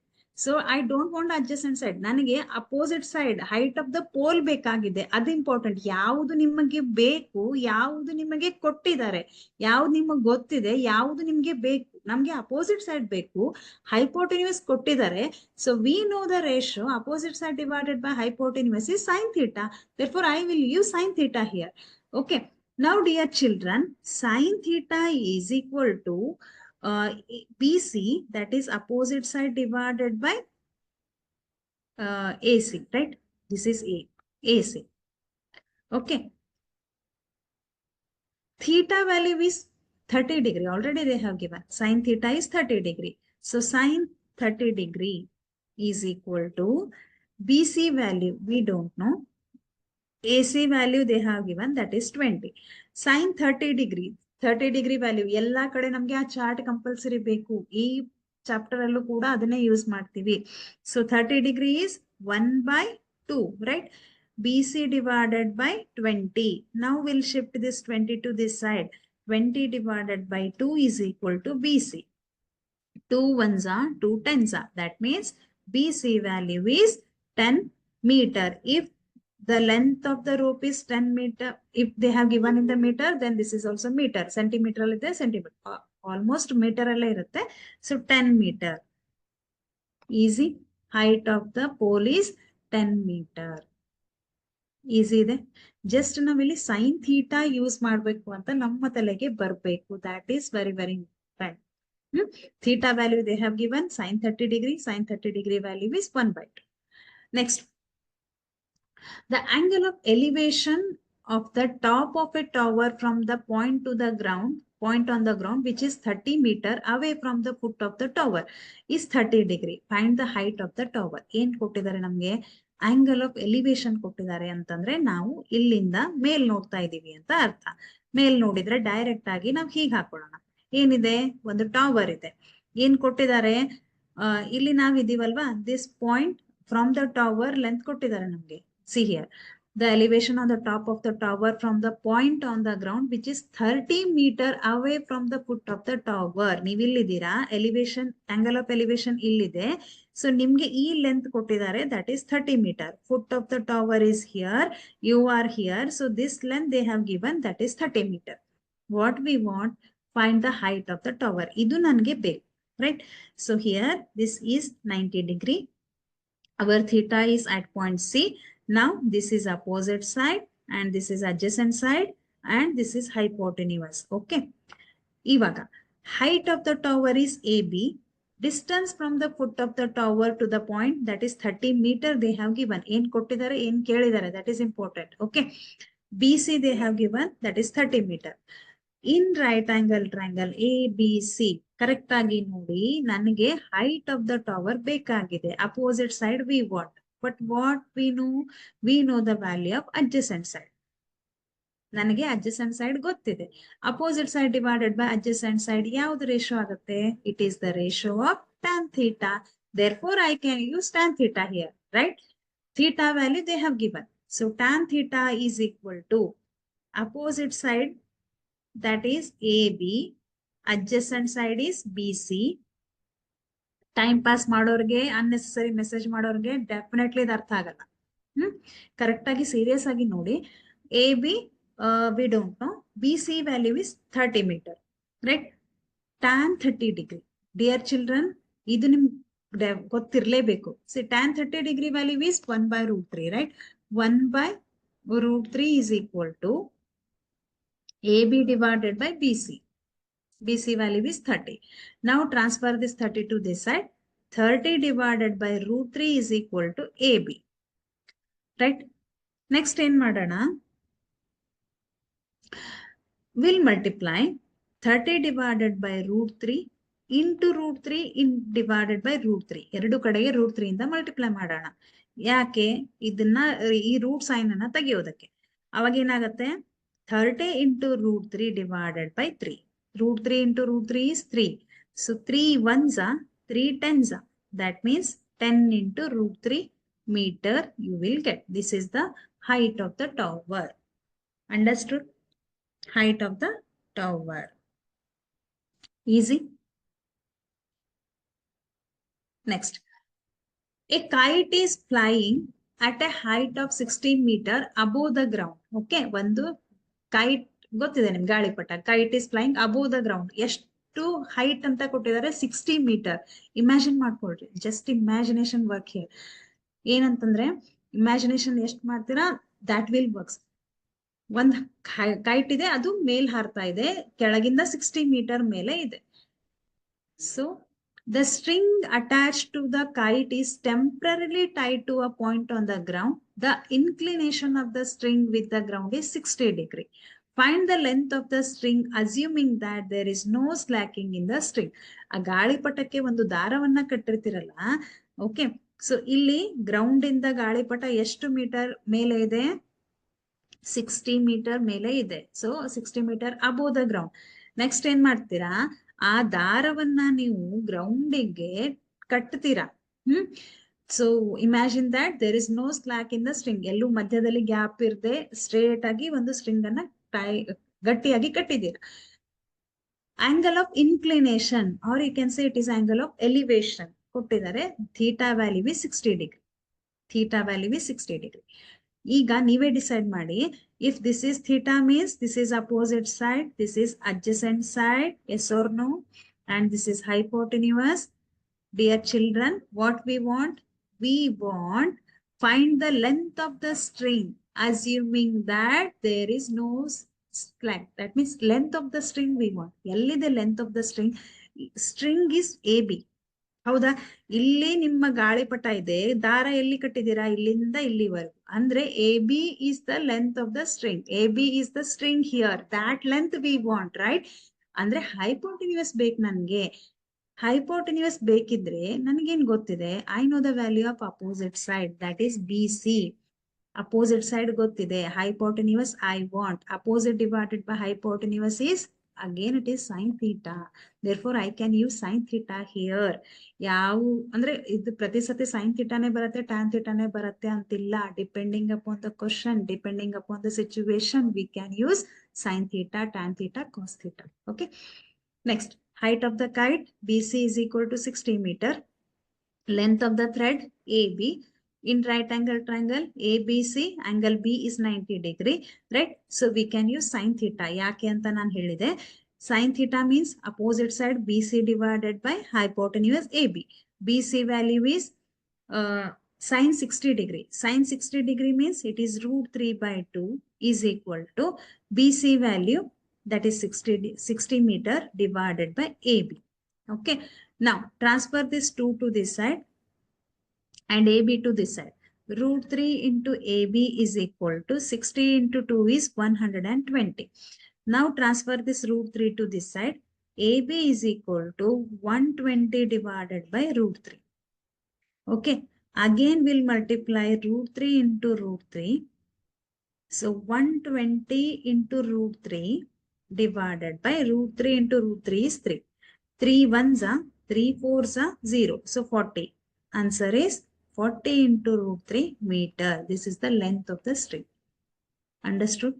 So I don't want adjacent side, ನನಗೆ opposite side height of the pole ಬೇಕಾಗಿದೆ. ಅದು important. ಯಾವುದು ನಿಮಗೆ ಬೇಕು, ಯಾವುದು ನಿಮಗೆ ಕೊಟ್ಟಿದ್ದಾರೆ, ಯಾವ್ದು ನಿಮಗೆ ಗೊತ್ತಿದೆ, ಯಾವುದು ನಿಮ್ಗೆ ಬೇಕು. ನಮ್ಗೆ ಅಪೋಸಿಟ್ ಸೈಡ್ ಬೇಕು, ಹೈಪೋಟೆನ್ಯೂಸ್ ಕೊಟ್ಟಿದ್ದಾರೆ. So we know the ratio opposite side divided by hypotenuse is sin theta. Therefore I will use sin theta here. Okay. Now dear children, sin theta is equal to BC, that is opposite side divided by AC, right? This is AC. Okay. Theta value is 30 degree. Already they have given. Sin theta is 30 degree. So sin 30 degree is equal to BC value. We don't know. AC value they have given, that is 20. Sin 30 degree. 30 degree value ಎಲ್ಲಾ ಕಡೆ ನಮ್ಗೆ ಆ chart compulsory ಬೇಕು. ಈ chapter ಅಲ್ಲೂ ಕೂಡ ಅದನ್ನೇ use ಮಾಡ್ತೀವಿ. So 30 degree is 1/2, right? BC divided by 20. Now we'll shift this 20 to this side. 20 divided by 2 is equal to BC. 2 ones are 2 tens are. That means BC value is 10 meter. If the length of the rope is 10 meter, if they have given in the meter, then this is also meter. Centimeter is centimeter, almost meter alla irutte. So 10 meter. Easy. Height of the pole is 10 meter. Easy ಇದೆ. Just ನಾವಿಲ್ಲಿ sin theta use ಮಾಡಬೇಕು ಅಂತ ನಮ್ಮ ತಲೆಗೆ ಬರಬೇಕು. That is very important. Theta value they have given sine 30 degree. Sine 30 degree value is 1/2. Next, the angle of elevation of the top of a tower from the point to the ground, point on the ground, which is 30 meter away from the foot of the tower, is 30 degree. Find the height of the tower. ಏನ್ ಕೊಟ್ಟಿದ್ದಾರೆ ನಮ್ಗೆ? Angle of elevation ಕೊಟ್ಟಿದ್ದಾರೆ ಅಂತಂದ್ರೆ ನಾವು ಇಲ್ಲಿಂದ ಮೇಲ್ ನೋಡ್ತಾ ಇದೀವಿ ಅಂತ ಅರ್ಥ. ಮೇಲ್ ನೋಡಿದ್ರೆ ಡೈರೆಕ್ಟ್ ಆಗಿ ನಾವು ಹೀಗೆ ಹಾಕೊಳ್ಳೋಣ. ಏನಿದೆ? ಒಂದು ಟವರ್ ಇದೆ. ಏನ್ ಕೊಟ್ಟಿದ್ದಾರೆ? ಇಲ್ಲಿ ನಾವ್ ಇದೀವಲ್ವಾ, this point from the tower length ಕೊಟ್ಟಿದ್ದಾರೆ ನಮ್ಗೆ. See here, the elevation on the top of the tower from the point on the ground, which is 30 meter away from the foot of the tower. ನೀವು ಇಲ್ಲಿದ್ದೀರಾ, elevation, angle of elevation ಇಲ್ಲಿದೆ. So ನಿಮ್ಗೆ ಈ length ಕೊಟ್ಟಿದ್ದಾರೆ, that is 30 meter. Foot of the tower is here, you are here. So this length they have given, that is 30 meter. What we want, find the height of the tower. ಇದು ನನಗೆ ಬೇಕು, right? So here, this is 90 degree. Our theta is at point C. Now this is opposite side and this is adjacent side and this is hypotenuse. Okay. Ivaga, height of the tower is AB. Distance from the foot of the tower to the point, that is 30 meter they have given. ಏನ್ ಕೊಟ್ಟಿದ್ದಾರೆ, ಏನ್ ಕೇಳಿದ್ದಾರೆ, that is important. Okay. BC they have given, that is 30 meter. In right angle triangle ABC, correct ಆಗಿ ನೋಡಿ, ನನಗೆ height of the tower ಬೇಕಾಗಿದೆ. Opposite side we want. But what we know the value of adjacent side. ನನಗೆ adjacent side ಗೊತ್ತಿದೆ. Opposite side divided by adjacent side ಯಾವ್ದು ratio ಆಗುತ್ತೆ? It is the ratio of tan theta. Therefore, I can use tan theta here, right? Theta value they have given. So tan theta is equal to opposite side, that is AB, adjacent side is BC. Time pass ಮಾಡೋರ್ಗೆ, unnecessary message ಮಾಡೋರ್ಗೆ definitely ಇದು ಅರ್ಥ ಆಗಲ್ಲ. Correct ಆಗಿ serious ಆಗಿ ನೋಡಿ. A B we don't know, B C value is 30 meter, right? Tan 30 degree. Dear children, ಇದು ನಿಮ್ಗೆ ಗೊತ್ತಿರ್ಲೇಬೇಕು. See tan 30 degree value is 1/√3, right? 1/√3 is equal to AB divided by BC. BC value is 30. Now transfer this 30 to this side. 30 divided by √3 is equal to AB. Right? Next ಏನ್ ಮಾಡೋಣ? We'll multiply 30 divided by √3 into √3 divided by √3. ಎರಡು ಕಡೆಗೆ √3 ಇಂದ multiply ಮಾಡೋಣ. ಯಾಕೆ? ಇದನ್ನ ಈ root sign ಅನ್ನ ತೆಗೆಯೋದಕ್ಕೆ. ಅವಾಗ ಏನಾಗತ್ತೆ? 30 into √3 divided by 3. √3 into √3 is 3. So 3 ones are 3 tens are. That means 10 into √3 meter you will get. This is the height of the tower. Understood? Height of the tower. Easy. Next. A kite is flying at a height of 16 meter above the ground. Okay. ಒಂದು kite ಗೊತ್ತಿದೆ ನಿಮ್ಗೆ, ಗಾಳಿಪಟ. Kite is flying above the ground. ಎಷ್ಟು height ಅಂತ ಕೊಟ್ಟಿದ್ದಾರೆ? 60 meter. Imagine ಮಾಡ್ಕೊಳ್ರಿ, just imagination work here. ಏನಂತಂದ್ರೆ, imagination ಎಷ್ಟು ಮಾಡ್ತೀರಾ, ದ್ಯಾಟ್ ವಿಲ್ ವರ್ಕ್ಸ್. ಒಂದ್ ಕೈಟ್ ಇದೆ, ಅದು ಮೇಲ್ ಹಾರ್ತಾ ಇದೆ, ಕೆಳಗಿಂದ 60 meter ಮೇಲೆ ಇದೆ. So the string attached to the kite is temporarily tied to a point on the ground. The inclination of the string with the ground is 60 degree. Find the length of the string assuming that there is no slacking in the string. ಆ ಗಾಳಿಪಟಕ್ಕೆ ಒಂದು ದಾರವನ್ನ ಕಟ್ಟಿರ್ತಿರಲ್ಲ, okay. So ಇಲ್ಲಿ ground ಇಂದ ಗಾಳಿಪಟ ಎಷ್ಟು metre ಮೇಲೆ ಇದೆ? 60 meter ಮೇಲೆ ಇದೆ. ಸೊ 60 meter above the ground. Next ಏನ್ ಮಾಡ್ತೀರಾ? ಆ ದಾರವನ್ನ ನೀವು ಗ್ರೌಂಡಿಗೆ ಕಟ್ತೀರಾ. So imagine that there is no slack in the string. ಎಲ್ಲೂ ಮಧ್ಯದಲ್ಲಿ ಗ್ಯಾಪ್ ಇರದೆ ಸ್ಟ್ರೇಟ್ ಆಗಿ ಒಂದು ಸ್ಟ್ರಿಂಗ್ ಅನ್ನ ಗಟ್ಟಿಯಾಗಿ ಕಟ್ಟಿದ್ದೀರಾ. Angle of inclination or you can say it is angle of elevation ಕೊಟ್ಟಿದ್ದಾರೆ. Theta value is 60 degree. Theta value is 60 degree. ಈಗ ನೀವೇ ಡಿಸೈಡ್ ಮಾಡಿ. If this is theta means this is opposite side, this is adjacent side, yes or no? And this is hypotenuse. Dear children, what we want? We want find the length of the string assuming that there is no slack. That means length of the string we want. Yellide length of the string. String is AB. ಹೌದಾ? ಇಲ್ಲಿ ನಿಮ್ಮ ಗಾಳಿಪಟ ಇದೆ, ದಾರ ಎಲ್ಲಿ ಕಟ್ಟಿದ್ದೀರಾ? ಇಲ್ಲಿಂದ ಇಲ್ಲಿವರೆಗೂ. ಅಂದ್ರೆ AB is the length of the string. AB is the string here. That length we want, right? ಅಂದ್ರೆ ಹೈಪೋಟೆನ್ಯೂಸ್ ಬೇಕು ನನ್ಗೆ. ಹೈಪೋಟೆನ್ಯೂಸ್ ಬೇಕಿದ್ರೆ ನನ್ಗೇನ್ ಗೊತ್ತಿದೆ? I know the value of opposite side, that is BC. Opposite side ಗೊತ್ತಿದೆ. Hypotenuse I want. Opposite divided by hypotenuse is, again it is sin theta. Therefore I can use sin theta here. ಯಾವ ಅಂದ್ರೆ ಇದು ಪ್ರತಿ ಸತಿ sin thetaನೇ ಬರುತ್ತೆ, tan thetaನೇ ಬರುತ್ತೆ ಅಂತಿಲ್ಲ. Depending upon the question, depending upon the situation, V can use sin theta, tan theta, cos theta. Okay. Next, height of the kite BC is equal to 60 meter. Length of the thread AB. In right angle triangle ABC, angle B is 90 degree, right? So we can use sin theta. ಯಾಕೆ ಅಂತ ನಾನು ಹೇಳಿದೆ, sin theta means opposite side BC divided by hypotenuse AB. BC value is sin 60 degree. Sin 60 degree means it is root 3 by 2 is equal to BC value, that is 60 meter divided by AB. Okay. Now transfer this 2 to this side and AB to this side. Root 3 into AB is equal to 60 into 2 is 120. Now transfer this root 3 to this side. AB is equal to 120 divided by root 3. Okay. Again we'll multiply root 3 into root 3. So 120 into root 3 divided by root 3 into root 3 is 3. 3 ones are 3 fours are 0. So 40. Answer is 40 into root 3 meter. This is the length of the string. Understood?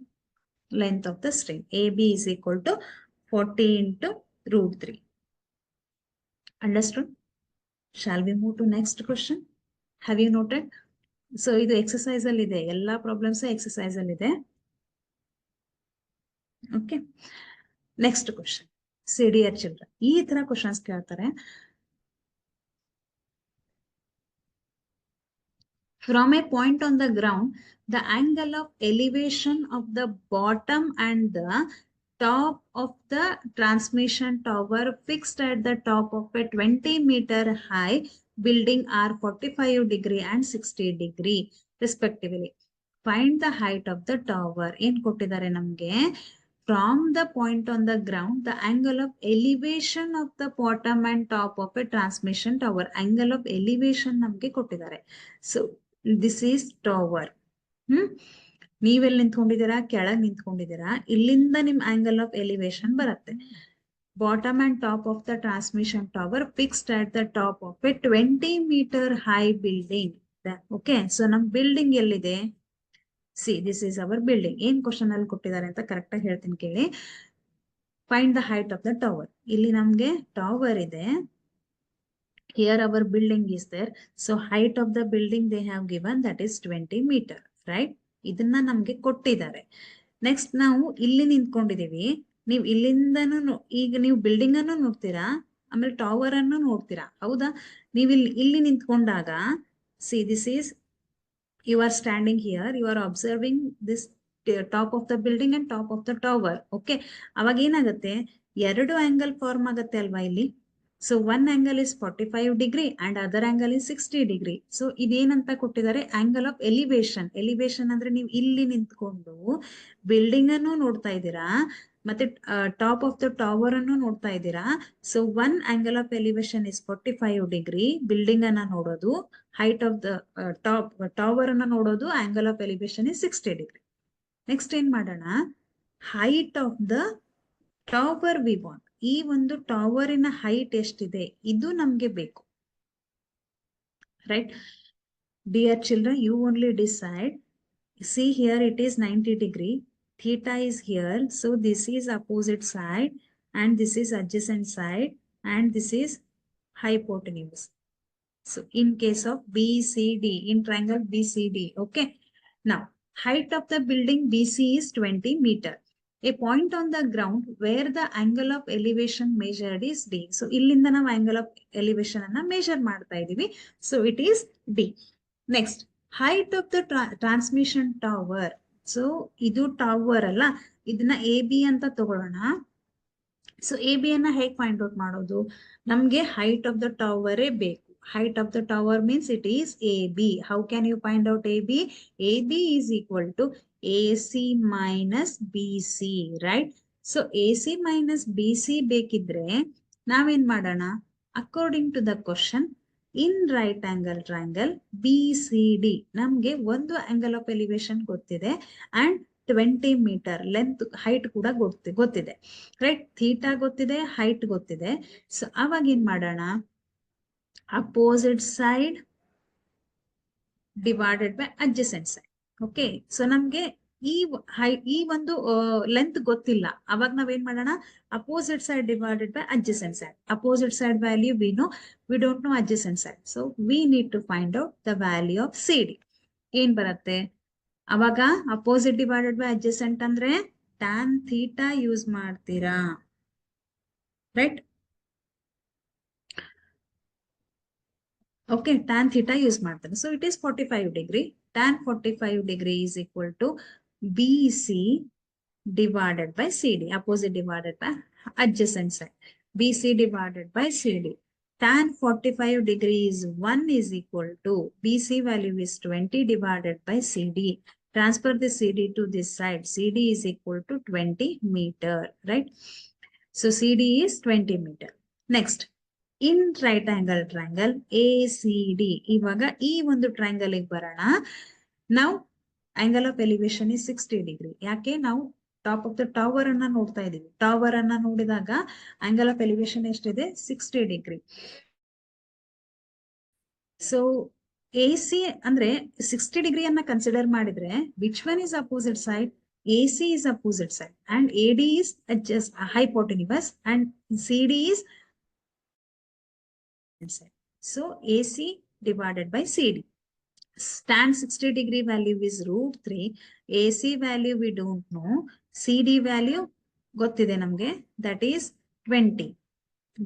Length of the string. AB is equal to 40 into root 3. Understood? Shall we move to next question? Have you noted? So ಇದು exercise ಅಲ್ಲಿ ಇದೆ. ಎಲ್ಲ problems exercise ಅಲ್ಲಿ ಇದೆ. Okay. Next question. See dear children. ಈ ತರ questions ಕೇಳ್ತಾರೆ. From a point on the ground, the angle of elevation of the bottom and the top of the transmission tower fixed at the top of a 20-meter high building are 45 degree and 60 degree respectively. Find the height of the tower. ಏನ್ ಕೊಟ್ಟಿದ್ದಾರೆ ನಮ್ಗೆ? From the point on the ground, the angle of elevation of the bottom and top of a transmission tower. Angle of elevation ನಮ್ಗೆ ಕೊಟ್ಟಿದ್ದಾರೆ. So this is tower. ನೀವೆಲ್ಲಿ ನಿಂತ್ಕೊಂಡಿದ್ದೀರಾ? ಕೆಳಗೆ ನಿಂತ್ಕೊಂಡಿದ್ದೀರಾ. ಇಲ್ಲಿಂದ ನಿಮ್ ಆಂಗಲ್ ಆಫ್ ಎಲಿವೇಶನ್ ಬರುತ್ತೆ. Bottom and top of the transmission tower fixed at the top of a 20 meter high building. Okay. So ನಮ್ building ಎಲ್ಲಿದೆ? See this is our building. ಏನ್ question ಅಲ್ಲಿ ಕೊಟ್ಟಿದ್ದಾರೆ ಅಂತ ಕರೆಕ್ಟ್ ಆಗಿ ಹೇಳ್ತೀನಿ ಕೇಳಿ. Find the height of the tower. ಇಲ್ಲಿ ನಮ್ಗೆ ಟವರ್ ಇದೆ. Here our building is there. So height of the building they have given, that is 20 meter, right? ಇದನ್ನ ನಮ್ಗೆ ಕೊಟ್ಟಿದ್ದಾರೆ. ನೆಕ್ಸ್ಟ್ ನಾವು ಇಲ್ಲಿ ನಿಂತ್ಕೊಂಡಿದೀವಿ. ನೀವು ಇಲ್ಲಿಂದನೂ ಈಗ ನೀವು ಬಿಲ್ಡಿಂಗ್ ಅನ್ನು ನೋಡ್ತೀರಾ, ಆಮೇಲೆ ಟವರ್ ಅನ್ನು ನೋಡ್ತೀರಾ. ಹೌದಾ? ನೀವು ಇಲ್ಲಿ ನಿಂತ್ಕೊಂಡಾಗ see this is you are standing here, you are observing this top of the building and top of the tower. Okay. ಅವಾಗ ಏನಾಗುತ್ತೆ? ಎರಡು ಆಂಗಲ್ ಫಾರ್ಮ್ ಆಗುತ್ತೆ ಅಲ್ವಾ ಇಲ್ಲಿ. So one angle is 45 degree and other angle is 60 degree. So ಇದೇನಂತ ಕೊಟ್ಟಿದ್ದಾರೆ? Angle of elevation. Elevation ಅಂದ್ರೆ ನೀವು ಇಲ್ಲಿ ನಿಂತ್ಕೊಂಡು ಬಿಲ್ಡಿಂಗ್ ಅನ್ನು ನೋಡ್ತಾ ಇದ್ದೀರಾ, ಮತ್ತೆ ಟಾಪ್ ಆಫ್ ದ ಟವರ್ ಅನ್ನು ನೋಡ್ತಾ ಇದ್ದೀರಾ. So one angle of elevation is 45 degree, building ಅನ್ನ ನೋಡೋದು. ಹೈಟ್ ಆಫ್ ದ ಟವರ್ ಅನ್ನ ನೋಡೋದು, angle of elevation is 60 degree. Next ಏನ್ ಮಾಡೋಣ? Height of the tower we want. ಈ ಒಂದು ಟವರಿನ ಹೈಟ್ ಎಷ್ಟಿದೆ ಇದು ನಮ್ಗೆ ಬೇಕು, right? Dear children, you only decide. See here it is 90 degree. Theta is here. So this is opposite side and this is adjacent side and this is hypotenuse. So in case of BCD, in triangle BCD, okay. Now height of the building BC is 20 meter. A point on the ground where the angle of elevation measured is D. So illinda ನಾವು angle of elevation ಅನ್ನ measure ಮಾಡ್ತಾ ಇದೀವಿ. So it is D. Next, height of the transmission tower. So ಇದು tower ಅಲ್ಲ, ಇದನ್ನ AB ಅಂತ ತಗೊಳ್ಳೋಣ. So A B ಅನ್ನ ಹೇಗೆ ಫೈಂಡ್ ಔಟ್ ಮಾಡೋದು? ನಮ್ಗೆ ಹೈಟ್ ಆಫ್ ದ ಟವರೇ ಬೇಕು. Height of the tower means it is AB. How can you find out AB? AB is equal to AC minus BC, right? So AC minus BC ಬೇಕಿದ್ರೆ ನಾವೇನ್ ಮಾಡೋಣ? According to the question, in right angle triangle BCD ನಮ್ಗೆ ಒಂದು angle of elevation ಗೊತ್ತಿದೆ and 20 meter length height ಕೂಡ ಗೊತ್ತಿದೆ, right? Theta ಗೊತ್ತಿದೆ, height ಗೊತ್ತಿದೆ. ಸೊ ಅವಾಗ ಏನ್ ಮಾಡೋಣ? Opposite side divided by adjacent side. Okay, so ನಮ್ಗೆ ಈ ಒಂದು ಲೆಂತ್ ಗೊತ್ತಿಲ್ಲ, ಅವಾಗ ನಾವೇನ್ ಮಾಡೋಣ? Opposite side divided by adjacent side. Opposite side value we don't know adjacent side, so we need to find out the value of C D. ಏನ್ ಬರುತ್ತೆ ಅವಾಗ? ಅಪೋಸಿಟ್ ಡಿವೈಡೆಡ್ ಬೈ ಅಡ್ಜಸೆಂಟ್ ಅಂದ್ರೆ ಟ್ಯಾನ್ ಥೀಟಾ ಯೂಸ್ ಮಾಡ್ತೀರಾ, right? Okay, tan theta use ಮಾಡ್ತಾರೆ. So it is 45 degree. Tan 45 degree is equal to BC divided by CD. Opposite divided by adjacent side. BC divided by CD. Tan 45 degree is 1 is equal to BC value is 20 divided by CD. Transfer the CD to this side. CD is equal to 20 meter, right? So CD is 20 meter. Next. In right angle triangle A C D. ಇವಾಗ ಈ ಒಂದು triangle ಬರೋಣ. ನಾವು angle of elevation is 60 degree. ಯಾಕೆ? ನಾವು top of the tower ಅನ್ನ ನೋಡ್ತಾ ಇದೀವಿ. ಟವರ್ ಅನ್ನ ನೋಡಿದಾಗ ಆಂಗಲ್ ಆಫ್ ಎಲಿವೇಶನ್ ಎಷ್ಟಿದೆ? 60 ಡಿಗ್ರಿ. ಸೊ ಎ ಸಿ ಅಂದ್ರೆ 60 ಡಿಗ್ರಿ ಅನ್ನ ಕನ್ಸಿಡರ್ ಮಾಡಿದ್ರೆ which one is opposite side? A C is opposite side and A D is just hypotenuse and CD is side. So AC divided by CD. Tan 60 degree value is √3. AC value we don't know. CD value ಗೊತ್ತಿದೆ ನಮಗೆ, that is 20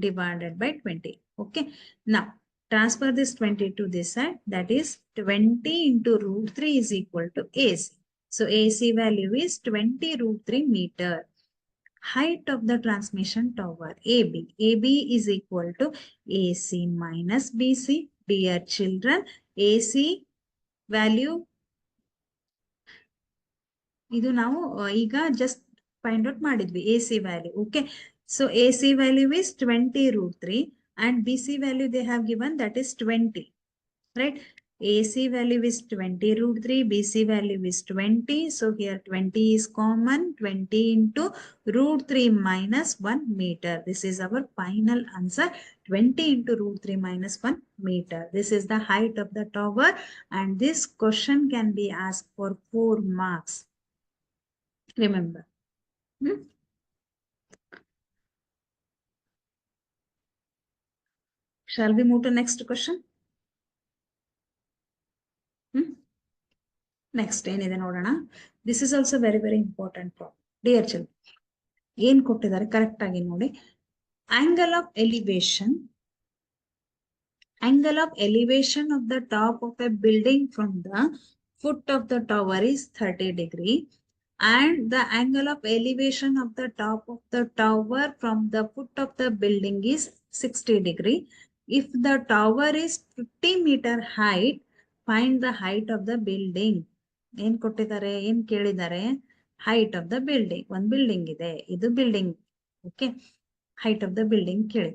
divided by 20. Okay. Now transfer this 20 to this side. That is 20 into √3 is equal to AC. So AC value is 20 √3 meter. Height of the transmission tower AB. AB is equal to AC minus BC. Dear children, AC value ಇದು ನಾವು ಈಗ just find out ಮಾಡಿದ್ವಿ AC value. Okay, so AC value is 20 √3 and BC value they have given, that is 20, right? AC value is 20 √3, BC value is 20. So here 20 is common. 20 into √3 minus 1 meter. This is our final answer. 20 into √3 minus 1 meter. This is the height of the tower and this question can be asked for 4 marks. Remember. Shall we move to next question? Next ಏನಿದೆ ನೋಡೋಣ. This is also very very important problem. Dear children, ಏನ್ ಕೊಟ್ಟಿದ್ದಾರೆ correct ಆಗಿ ನೋಡಿ. Angle of elevation of the top of a building from the foot of the tower is 30 degree and the angle of elevation of the top of the tower from the foot of the building is 60 degree. If the tower is 50 meter height, find the height of the building. ಏನ್ ಕೊಟ್ಟಿದ್ದಾರೆ? ಏನ್ ಕೇಳಿದ್ದಾರೆ? Height of the building. ಒಂದ್ building ಇದೆ, ಇದು building. Okay, height of the building ಕೇಳಿ.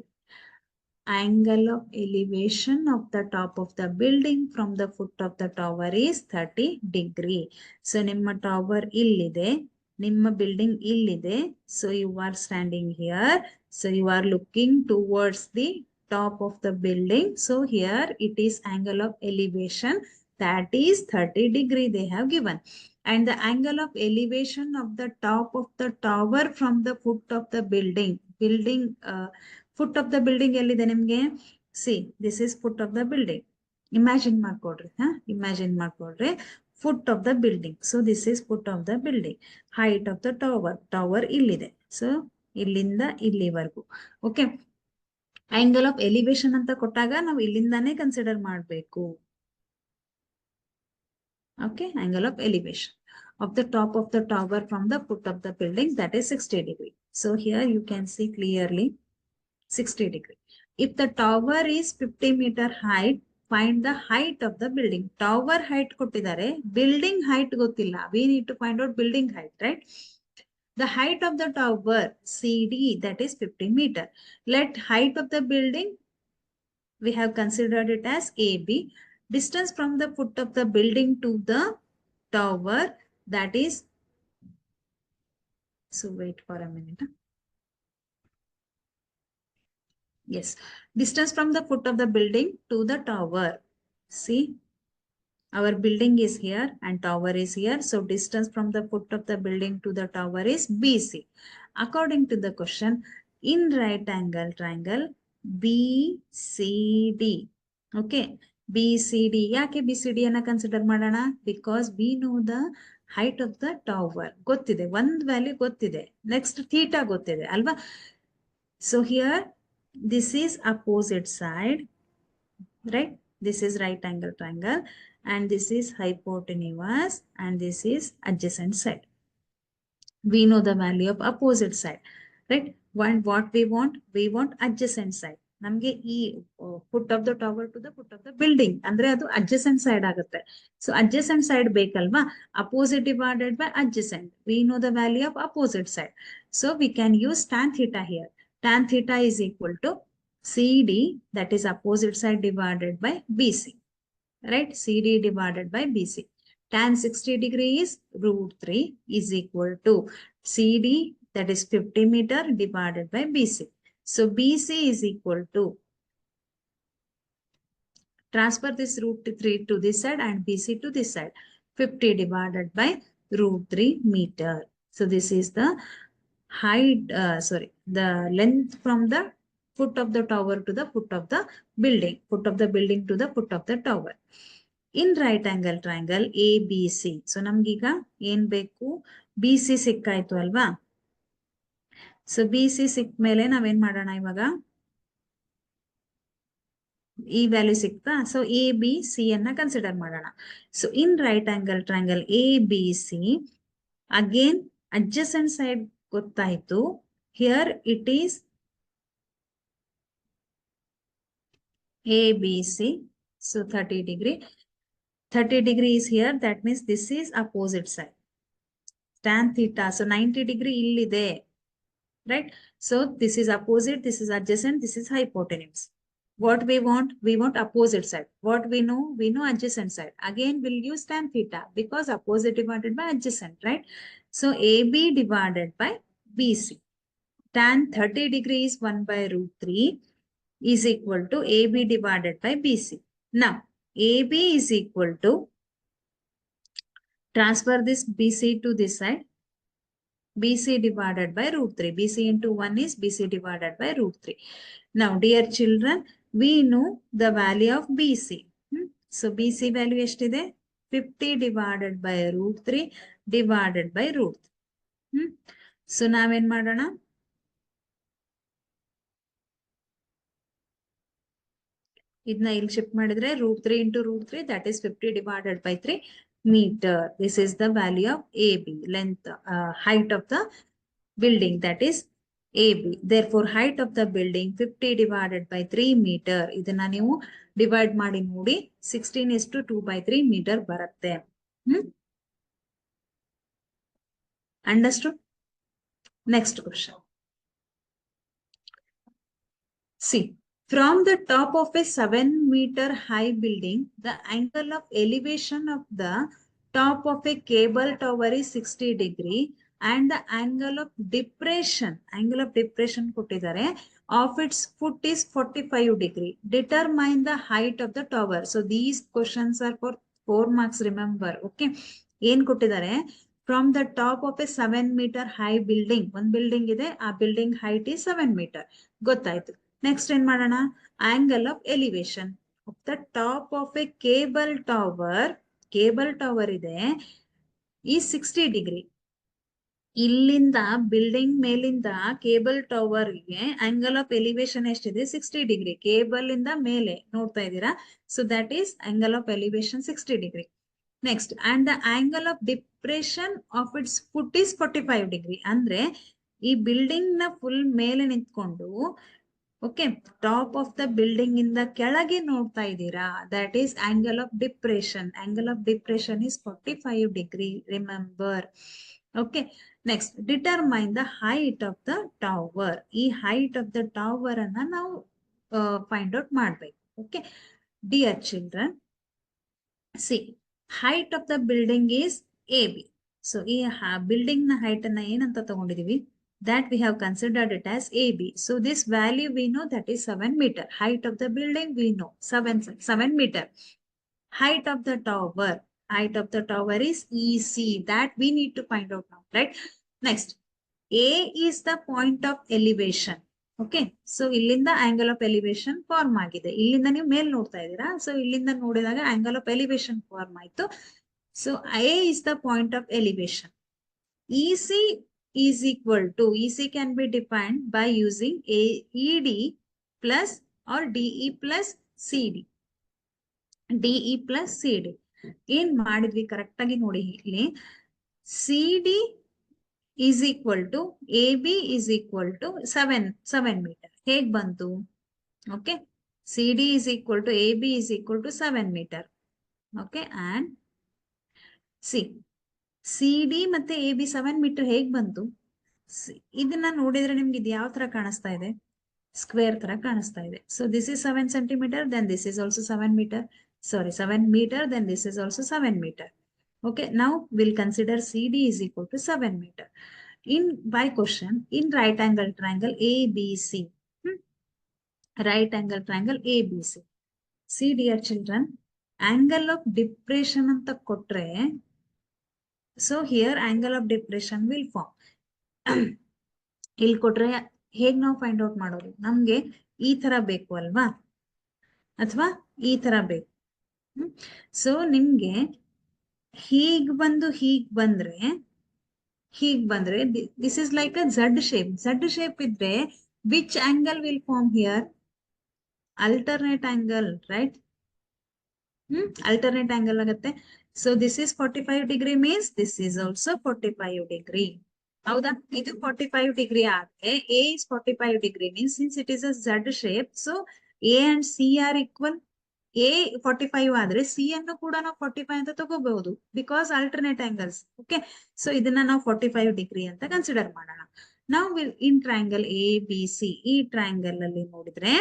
Angle of elevation of the top of the building from the foot of the tower is 30 degree. So ನಿಮ್ಮ tower ಇಲ್ಲಿದೆ, ನಿಮ್ಮ ಬಿಲ್ಡಿಂಗ್ ಇಲ್ಲಿದೆ. So you are standing here. So you are looking towards the top of the building. So here it is angle of elevation, that is 30 degree they have given. And the angle of elevation of the top of the tower from the foot of the building. Foot of the building ellide nimge? See, this is foot of the building. Imagine ಮಾಡ್ಕೊಡ್ರಿ. Imagine ಮಾಡ್ಕೊಡ್ರಿ. Foot of the building. So this is foot of the building. Height of the tower. Tower ಇಲ್ಲಿದೆ. So ಇಲ್ಲಿಂದ ಇಲ್ಲಿವರೆಗೂ. Okay. Angle of elevation ಅಂತ ಕೊಟ್ಟಾಗ ನಾವು ಇಲ್ಲಿಂದಾನೇ consider ಮಾಡಬೇಕು. Okay, angle of elevation. of the top of the tower from the foot of the building, that is 60 degree. So here you can see clearly 60 degree. If the tower is 50-meter height, find the height of the building. Tower height kottidare, building height gottilla. We need to find out building height, right? The height of the tower CD, that is 50 meter. Let height of the building, we have considered it as AB. Distance from the foot of the building to the tower, that is, so wait for a minute. Yes, distance from the foot of the building to the tower. See, our building is here and tower is here. So distance from the foot of the building to the tower is BC. According to the question, in right angle triangle BCD. Okay, BCD. ಯಾಕೆ BCD ಅನ್ನ consider ಮಾಡೋಣ? Because we know the height of the tower. ಗೊತ್ತಿದೆ, ಒಂದು value ಗೊತ್ತಿದೆ. Next theta ಗೊತ್ತಿದೆ ಅಲ್ವಾ? So here, this is opposite side, right? This is right angle triangle and this is hypotenuse and this is adjacent side. We know the value of opposite side, right? What we want adjacent side. ನಮಗೆ ಈ foot of the tower to the foot of the building ಅಂದ್ರೆ ಅದು adjacent side ಆಗುತ್ತೆ. So adjacent side ಬೇಕಲ್ವಾ? Opposite divided by adjacent. We know the value of opposite side. So we can use tan theta here. Tan theta is equal to CD, that is opposite side, divided by BC, right? CD divided by BC. Tan 60 degree is √3 is equal to CD, that is 50 meter, divided by BC. So BC is equal to, transfer this √3 to this side and BC to this side, 50 divided by √3 meter. So this is the height, the length from the foot of the tower to the foot of the building, foot of the building to the foot of the tower. In right angle triangle ABC. So ನಮ್ಗೀಗ ಏನ್ ಬೇಕು? BC ಸಿಕ್ಕಾಯ್ತು ಅಲ್ವಾ? So BC ಸಿಕ್ಕ ಮೇಲೆ ನಾವೇನ್ ಮಾಡೋಣ ಇವಾಗ? ಈ value ಸಿಕ್ತಾ? ಸೊ ABC ಅನ್ನ ಕನ್ಸಿಡರ್ ಮಾಡೋಣ. So in right angle triangle ABC, again adjacent side ಗೊತ್ತಾಯ್ತು. Here it is ABC. So 30 degree. 30 degree is here. That means this is opposite side. Tan theta. So 90 degree illide. Right? So this is opposite. This is adjacent. This is hypotenuse. What we want? We want opposite side. What we know? We know adjacent side. Again, we'll use tan theta because opposite divided by adjacent, right? So AB divided by BC. Tan 30 degree is 1 by √3 is equal to AB divided by BC. Now, AB is equal to, transfer this BC to this side, BC divided by √3. BC into 1 is BC divided by √3. Now, dear children, we know the value of BC. So, BC value ಎಷ್ಟಿದೆ? 50 divided by √3 divided by √3. So, ನಾವೇನ್ ಮಾಡೋಣ? ಇದನ್ನ ಇಲ್ಲಿ shift ಮಾಡಿದ್ರೆ √3 into √3, that is 50 divided by 3 meter. This is the value of AB, length, height of the building, that is AB. Therefore, height of the building 50 divided by 3 meter. ಇದನ್ನ ನೀವು divide ಮಾಡಿ ನೋಡಿ, 16:2/3 meter ಬರುತ್ತೆ. Understood? Next question. See. From the top of a 7-meter high building, the angle of elevation of the top of a cable tower is 60 degree and the angle of depression ಕೊಟ್ಟಿದ್ದಾರೆ, of its foot is 45 degree. Determine the height of the tower. So these questions are for 4 marks, remember. Okay. ಏನ್ ಕೊಟ್ಟಿದ್ದಾರೆ? From the top of a 7-meter high building, ಒಂದು building ಇದೆ, ಆ building height is 7 meter. ಗೊತ್ತಾಯ್ತು. Next ಏನ್ ಮಾಡೋಣ? Angle of elevation of the top of A cable tower ಇದೆ, ಈ 60 ಡಿಗ್ರಿ. ಇಲ್ಲಿಂದ ಬಿಲ್ಡಿಂಗ್ ಮೇಲಿಂದ ಕೇಬಲ್ ಟವರ್ಗೆ ಆಂಗಲ್ ಆಫ್ ಎಲಿವೇಶನ್ ಎಷ್ಟಿದೆ? 60 ಡಿಗ್ರಿ. ಕೇಬಲ್ ಇಂದ ಮೇಲೆ ನೋಡ್ತಾ ಇದ್ದೀರಾ? So that is angle of elevation 60 degree. Next, and the angle of depression of its foot is 45 degree. ಅಂದ್ರೆ ಈ ಬಿಲ್ಡಿಂಗ್ ನ ಫುಲ್ ಮೇಲೆ ನಿಂತ್ಕೊಂಡು okay top of the building ಇಂದ ಕೆಳಗೆ ನೋಡ್ತಾ ಇದ್ದೀರಾ, that is angle of depression. Angle of depression is 45 degree, remember. Okay, next determine the height of the tower. ಈ ಹೈಟ್ ಆಫ್ ದ ಟವರ್ ಅನ್ನ ನಾವು ಫೈಂಡ್ ಔಟ್ ಮಾಡ್ಬೇಕು. Okay dear children, C height of the building is AB. So, ಈ building ನ height ಅನ್ನ ಏನಂತ ತಗೊಂಡಿದೀವಿ? That we have considered it as AB. So, this value we know that is 7 meter. Height of the building we know 7 meter. Height of the tower. Height of the tower is EC. That we need to find out now, right? Next, A is the point of elevation. Okay, so ಇಲ್ಲಿಂದ angle of elevation form ಆಗಿದೆ. ಇಲ್ಲಿಂದ ನೀವು ಮೇಲ್ ನೋಡ್ತಾ ಇದ್ದೀರಾ, so ಇಲ್ಲಿಂದ ನೋಡಿದಾಗ angle of elevation form ಆಯ್ತು. So A is the point of elevation. EC is equal to, EC can be defined by using ED plus or DE plus CD. DE plus CD ಏನ್ ಮಾಡಿದ್ವಿ correct ಆಗಿ ನೋಡಿ. ಇಲ್ಲಿ ಸಿಡಿ is equal to AB is equal to 7 meter. ಹೇಗ್ ಬಂತು? Okay, CD is equal to AB is equal to 7 meter. Okay, and CD ಮತ್ತೆ AB 7 meter ಹೇಗ್ ಬಂತು? ಇದನ್ನ ನೋಡಿದ್ರೆ ನಿಮ್ಗೆ ಇದು ಯಾವ ತರ ಕಾಣಿಸ್ತಾ ಇದೆ? ಸ್ಕ್ವೇರ್ ತರ ಕಾಣಿಸ್ತಾ ಇದೆ. So this is 7 centimeter, then this is also 7 meter. Sorry, 7 meter, then this is also 7 meter. Okay, now we'll consider CD is equal to 7 meter. By question, in right angle triangle ABC, right angle triangle ABC. See dear children, angle of depression anta kotre, so here angle of depression will form. ಇಲ್ಲಿ ಕೊಟ್ರೆ ಹೇಗ್ ನಾವು find out ಮಾಡೋದು? ನಮ್ಗೆ ಈ ತರ ಬೇಕು ಅಲ್ವಾ, ಅಥವಾ ಈ ತರ ಬೇಕು. ಸೊ ನಿಮ್ಗೆ ಹೀಗ್ ಬಂದ್ರೆ this is like a Z shape. Z shape ಇದ್ರೆ which angle will form here? Alternate angle, right? Alternate angle ಆಗುತ್ತೆ. So this is 45 degree means this is also 45 degree. ಹೌದಾ? ಇದು 45 degree ಆದ್ರೆ A is 45 degree means since it is a Z shape, so A and C are equal. A 45 ಆದ್ರೆ C ಅನ್ನು ಕೂಡ ನಾವು 45 ಅಂತ ತಗೋಬಹುದು, because alternate angles. Okay, so ಇದನ್ನ ನಾವು 45 ಡಿಗ್ರಿ ಅಂತ ಕನ್ಸಿಡರ್ ಮಾಡೋಣ. ನಾವು in triangle A B C, ಈ ಟ್ರಯಾಂಗಲ್ ಅಲ್ಲಿ ನೋಡಿದ್ರೆ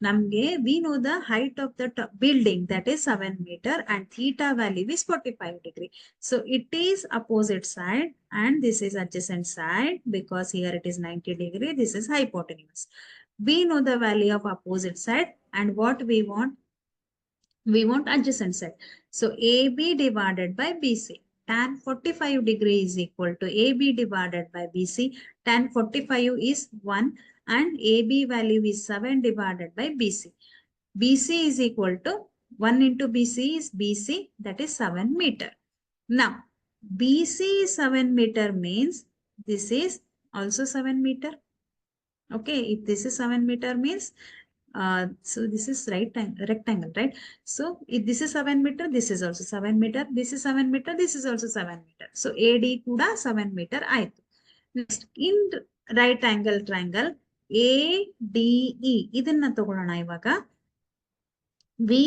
ನಮ್ಗೆ we know the height of the building that is 7 meter and theta value is 45 degree. So it is opposite side and this is adjacent side because here it is 90 degree, this is hypotenuse. We know the value of opposite side and what we want adjacent side. So AB divided by BC. Tan 45 degree is equal to AB divided by BC. Tan 45 is 1 and AB value is 7 divided by BC. BC is equal to 1 into BC is BC, that is 7 meter. Now BC is 7 meter means this is also 7 meter. Okay, if this is 7 meter means so this is rectangle, right? So if this is 7 meter, this is also 7 meter, this is 7 meter, this is also 7 meter. So AD kuda 7 meter ಆಯ್ತು. Next, in right angle triangle ADE, ಇದನ್ನ ತಗೊಳ್ಳೋಣ ಇವಾಗ. We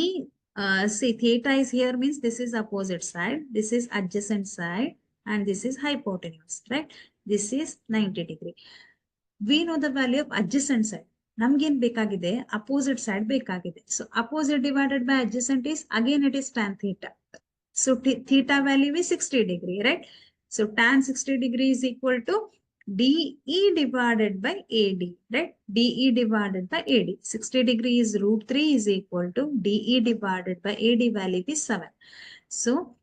see theta is here means this is opposite side, this is adjacent side and this is hypotenuse, right? This is 90 degree. We know the value of adjacent side. ನಮ್ಗೇನ್ ಬೇಕಾಗಿದೆ? Opposite side ಬೇಕಾಗಿದೆ. So opposite divided by adjacent is again it is tan theta. So theta value is 60 degree, right? So tan 60 degree is equal to DE divided by AD, right? DE divided by AD. 60 degree is √3 is equal to DE divided by AD value is 7. So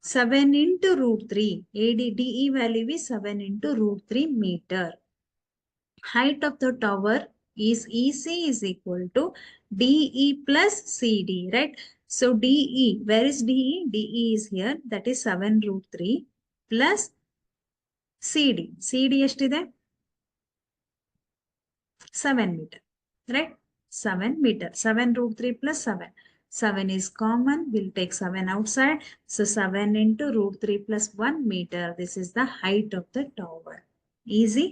7 into √3, AD DE value is 7 into √3 meter. Height of the tower is EC is equal to DE plus CD, right? So DE, where is DE? DE is here, that is 7 √3 plus CD. CD ಎಷ್ಟಿದೆ? 7 meter, right? 7 meter. 7 √3 plus 7. 7 is common. We'll take 7 outside. So 7 into root 3 plus 1 meter. This is the height of the tower. Easy?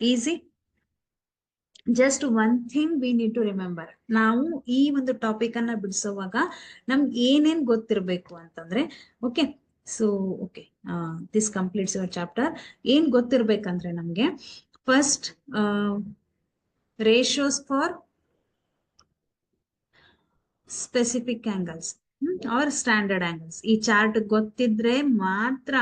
Easy? Just one thing we need to remember. ನಾವು ಈ ಒಂದು topic ಅನ್ನ ಬಿಡಿಸುವಾಗ ನಮ್ಗೆ ಏನೇನ್ ಗೊತ್ತಿರ್ಬೇಕು ಅಂತಂದ್ರೆ, okay so okay this completes your chapter. ಏನ್ ಗೊತ್ತಿರ್ಬೇಕಂದ್ರೆ ನಮ್ಗೆ first ratios for specific angles are standard angles. ಈ ಚಾರ್ಟ್ ಗೊತ್ತಿದ್ರೆ ಮಾತ್ರ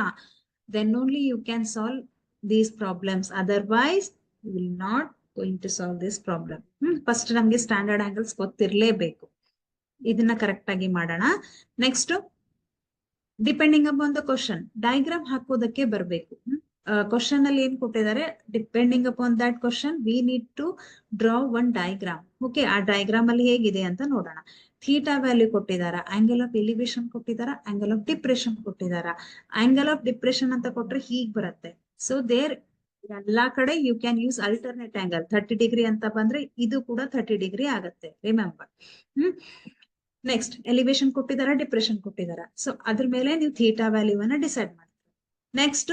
then only you can solve these problems. Otherwise you will not going to solve this problem. First ನಮ್ಗೆ standard angles ಗೊತ್ತಿರ್ಲೇಬೇಕು. ಇದನ್ನ correct ಆಗಿ ಮಾಡೋಣ. Next depending upon the question diagram ಹಾಕೋದಕ್ಕೆ ಬರಬೇಕು. ಕ್ವಶನ್ ಅಲ್ಲಿ ಏನ್ ಕೊಟ್ಟಿದ್ದಾರೆ, depending upon that question we need to draw one diagram. Okay, ಆ ಡಯಾಗ್ರಾಮ್ ಅಲ್ಲಿ ಹೇಗಿದೆ ಅಂತ ನೋಡೋಣ. ಥೀಟಾ ವ್ಯಾಲ್ಯೂ ಕೊಟ್ಟಿದಾರ, ಆಂಗಲ್ ಆಫ್ ಎಲಿವೇಶನ್ ಕೊಟ್ಟಿದಾರ, ಆಂಗಲ್ ಆಫ್ ಡಿಪ್ರೆಷನ್ ಕೊಟ್ಟಿದಾರ. ಆಂಗಲ್ ಆಫ್ ಡಿಪ್ರೆಷನ್ ಅಂತ ಕೊಟ್ರೆ ಹೀಗ್ ಬರುತ್ತೆ. ಸೊ ದೇರ್ ಎಲ್ಲಾ ಕಡೆ you can use alternate angle. 30 degree ಅಂತ ಬಂದ್ರೆ ಇದು ಕೂಡ 30 ಡಿಗ್ರಿ ಆಗುತ್ತೆ, ರಿಮೆಂಬರ್. ನೆಕ್ಸ್ಟ್ ಎಲಿವೇಶನ್ ಕೊಟ್ಟಿದಾರ, ಡಿಪ್ರೆಷನ್ ಕೊಟ್ಟಿದಾರ. ಸೊ ಅದ್ರ ಮೇಲೆ ನೀವು ಥೀಟಾ ವ್ಯಾಲ್ಯೂವನ್ನ ಡಿಸೈಡ್ ಮಾಡ್ತೀವಿ. ನೆಕ್ಸ್ಟ್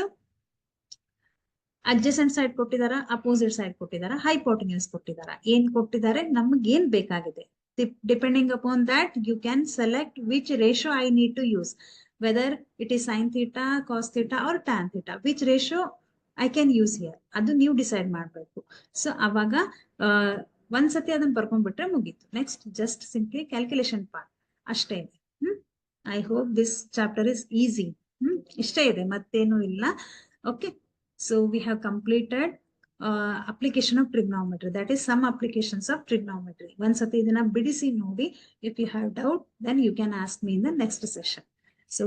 ಅಡ್ಜಸೆಂಟ್ ಸೈಡ್ ಕೊಟ್ಟಿದಾರ, ಅಪೋಸಿಟ್ ಸೈಡ್ ಕೊಟ್ಟಿದಾರ, ಹೈಪೋಟೆನ್ಯೂಸ್ ಕೊಟ್ಟಿದಾರ. ಏನ್ ಕೊಟ್ಟಿದ್ದಾರೆ, ನಮ್ಗೆ ಏನ್ ಬೇಕಾಗಿದೆ. Depending upon that you can select which ratio I need to use, whether it is sine theta, cos theta or tan theta, which ratio I can use here. ಅದು ನೀವು decide ಮಾಡಬೇಕು. ಸೊ ಅವಾಗ ಒಂದ್ಸತಿ ಅದನ್ನ ಬರ್ಕೊಂಡ್ಬಿಟ್ರೆ ಮುಗೀತು. Next just simply calculation part ಅಷ್ಟೇ ಇದೆ. I hope this chapter is easy. ಇಷ್ಟೇ ಇದೆ, ಮತ್ತೇನು ಇಲ್ಲ. Okay, so we have completed application of trigonometry, that is some applications of trigonometry. ಒಂದ್ಸತಿ ಇದನ್ನ ಬಿಡಿಸಿ ನೋಡಿ. If you have doubt then you can ask me in the next session. So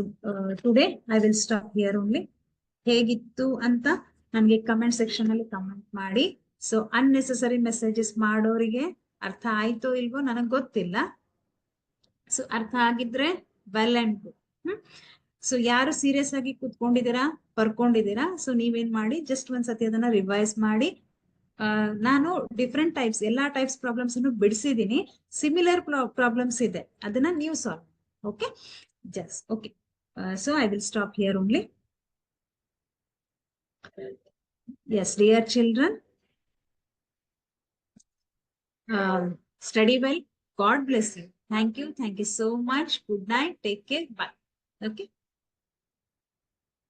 today I will stop here only. ಹೇಗಿತ್ತು ಅಂತ ನನಗೆ comment section ಅಲ್ಲಿ comment ಮಾಡಿ. So unnecessary messages ಮಾಡೋರಿಗೆ ಅರ್ಥ ಆಯ್ತೋ ಇಲ್ವೋ ನನಗೆ ಗೊತ್ತಿಲ್ಲ. ಸೊ ಅರ್ಥ ಆಗಿದ್ರೆ ವೆಲ್ ಅಂಡ್ ಗುಡ್. ಸೊ ಯಾರು ಸೀರಿಯಸ್ ಆಗಿ ಕೂತ್ಕೊಂಡಿದ್ದೀರಾ, ಬರ್ಕೊಂಡಿದ್ದೀರಾ, ಸೊ ನೀವೇನ್ ಮಾಡಿ ಜಸ್ಟ್ ಒಂದ್ಸತಿ ಅದನ್ನ ರಿವೈಸ್ ಮಾಡಿ. ನಾನು ಡಿಫ್ರೆಂಟ್ ಟೈಪ್ಸ್, ಎಲ್ಲಾ ಟೈಪ್ಸ್ ಪ್ರಾಬ್ಲಮ್ಸ್ ಅನ್ನು ಬಿಡಿಸಿದೀನಿ. ಸಿಮಿಲರ್ ಪ್ರಾಬ್ಲಮ್ಸ್ ಇದೆ, ಅದನ್ನ ನೀವು solve. Okay, just okay. So I will stop here only. Yes, dear children, study well. God bless you. Thank you. Thank you so much. Good night. Take care. Bye. Okay.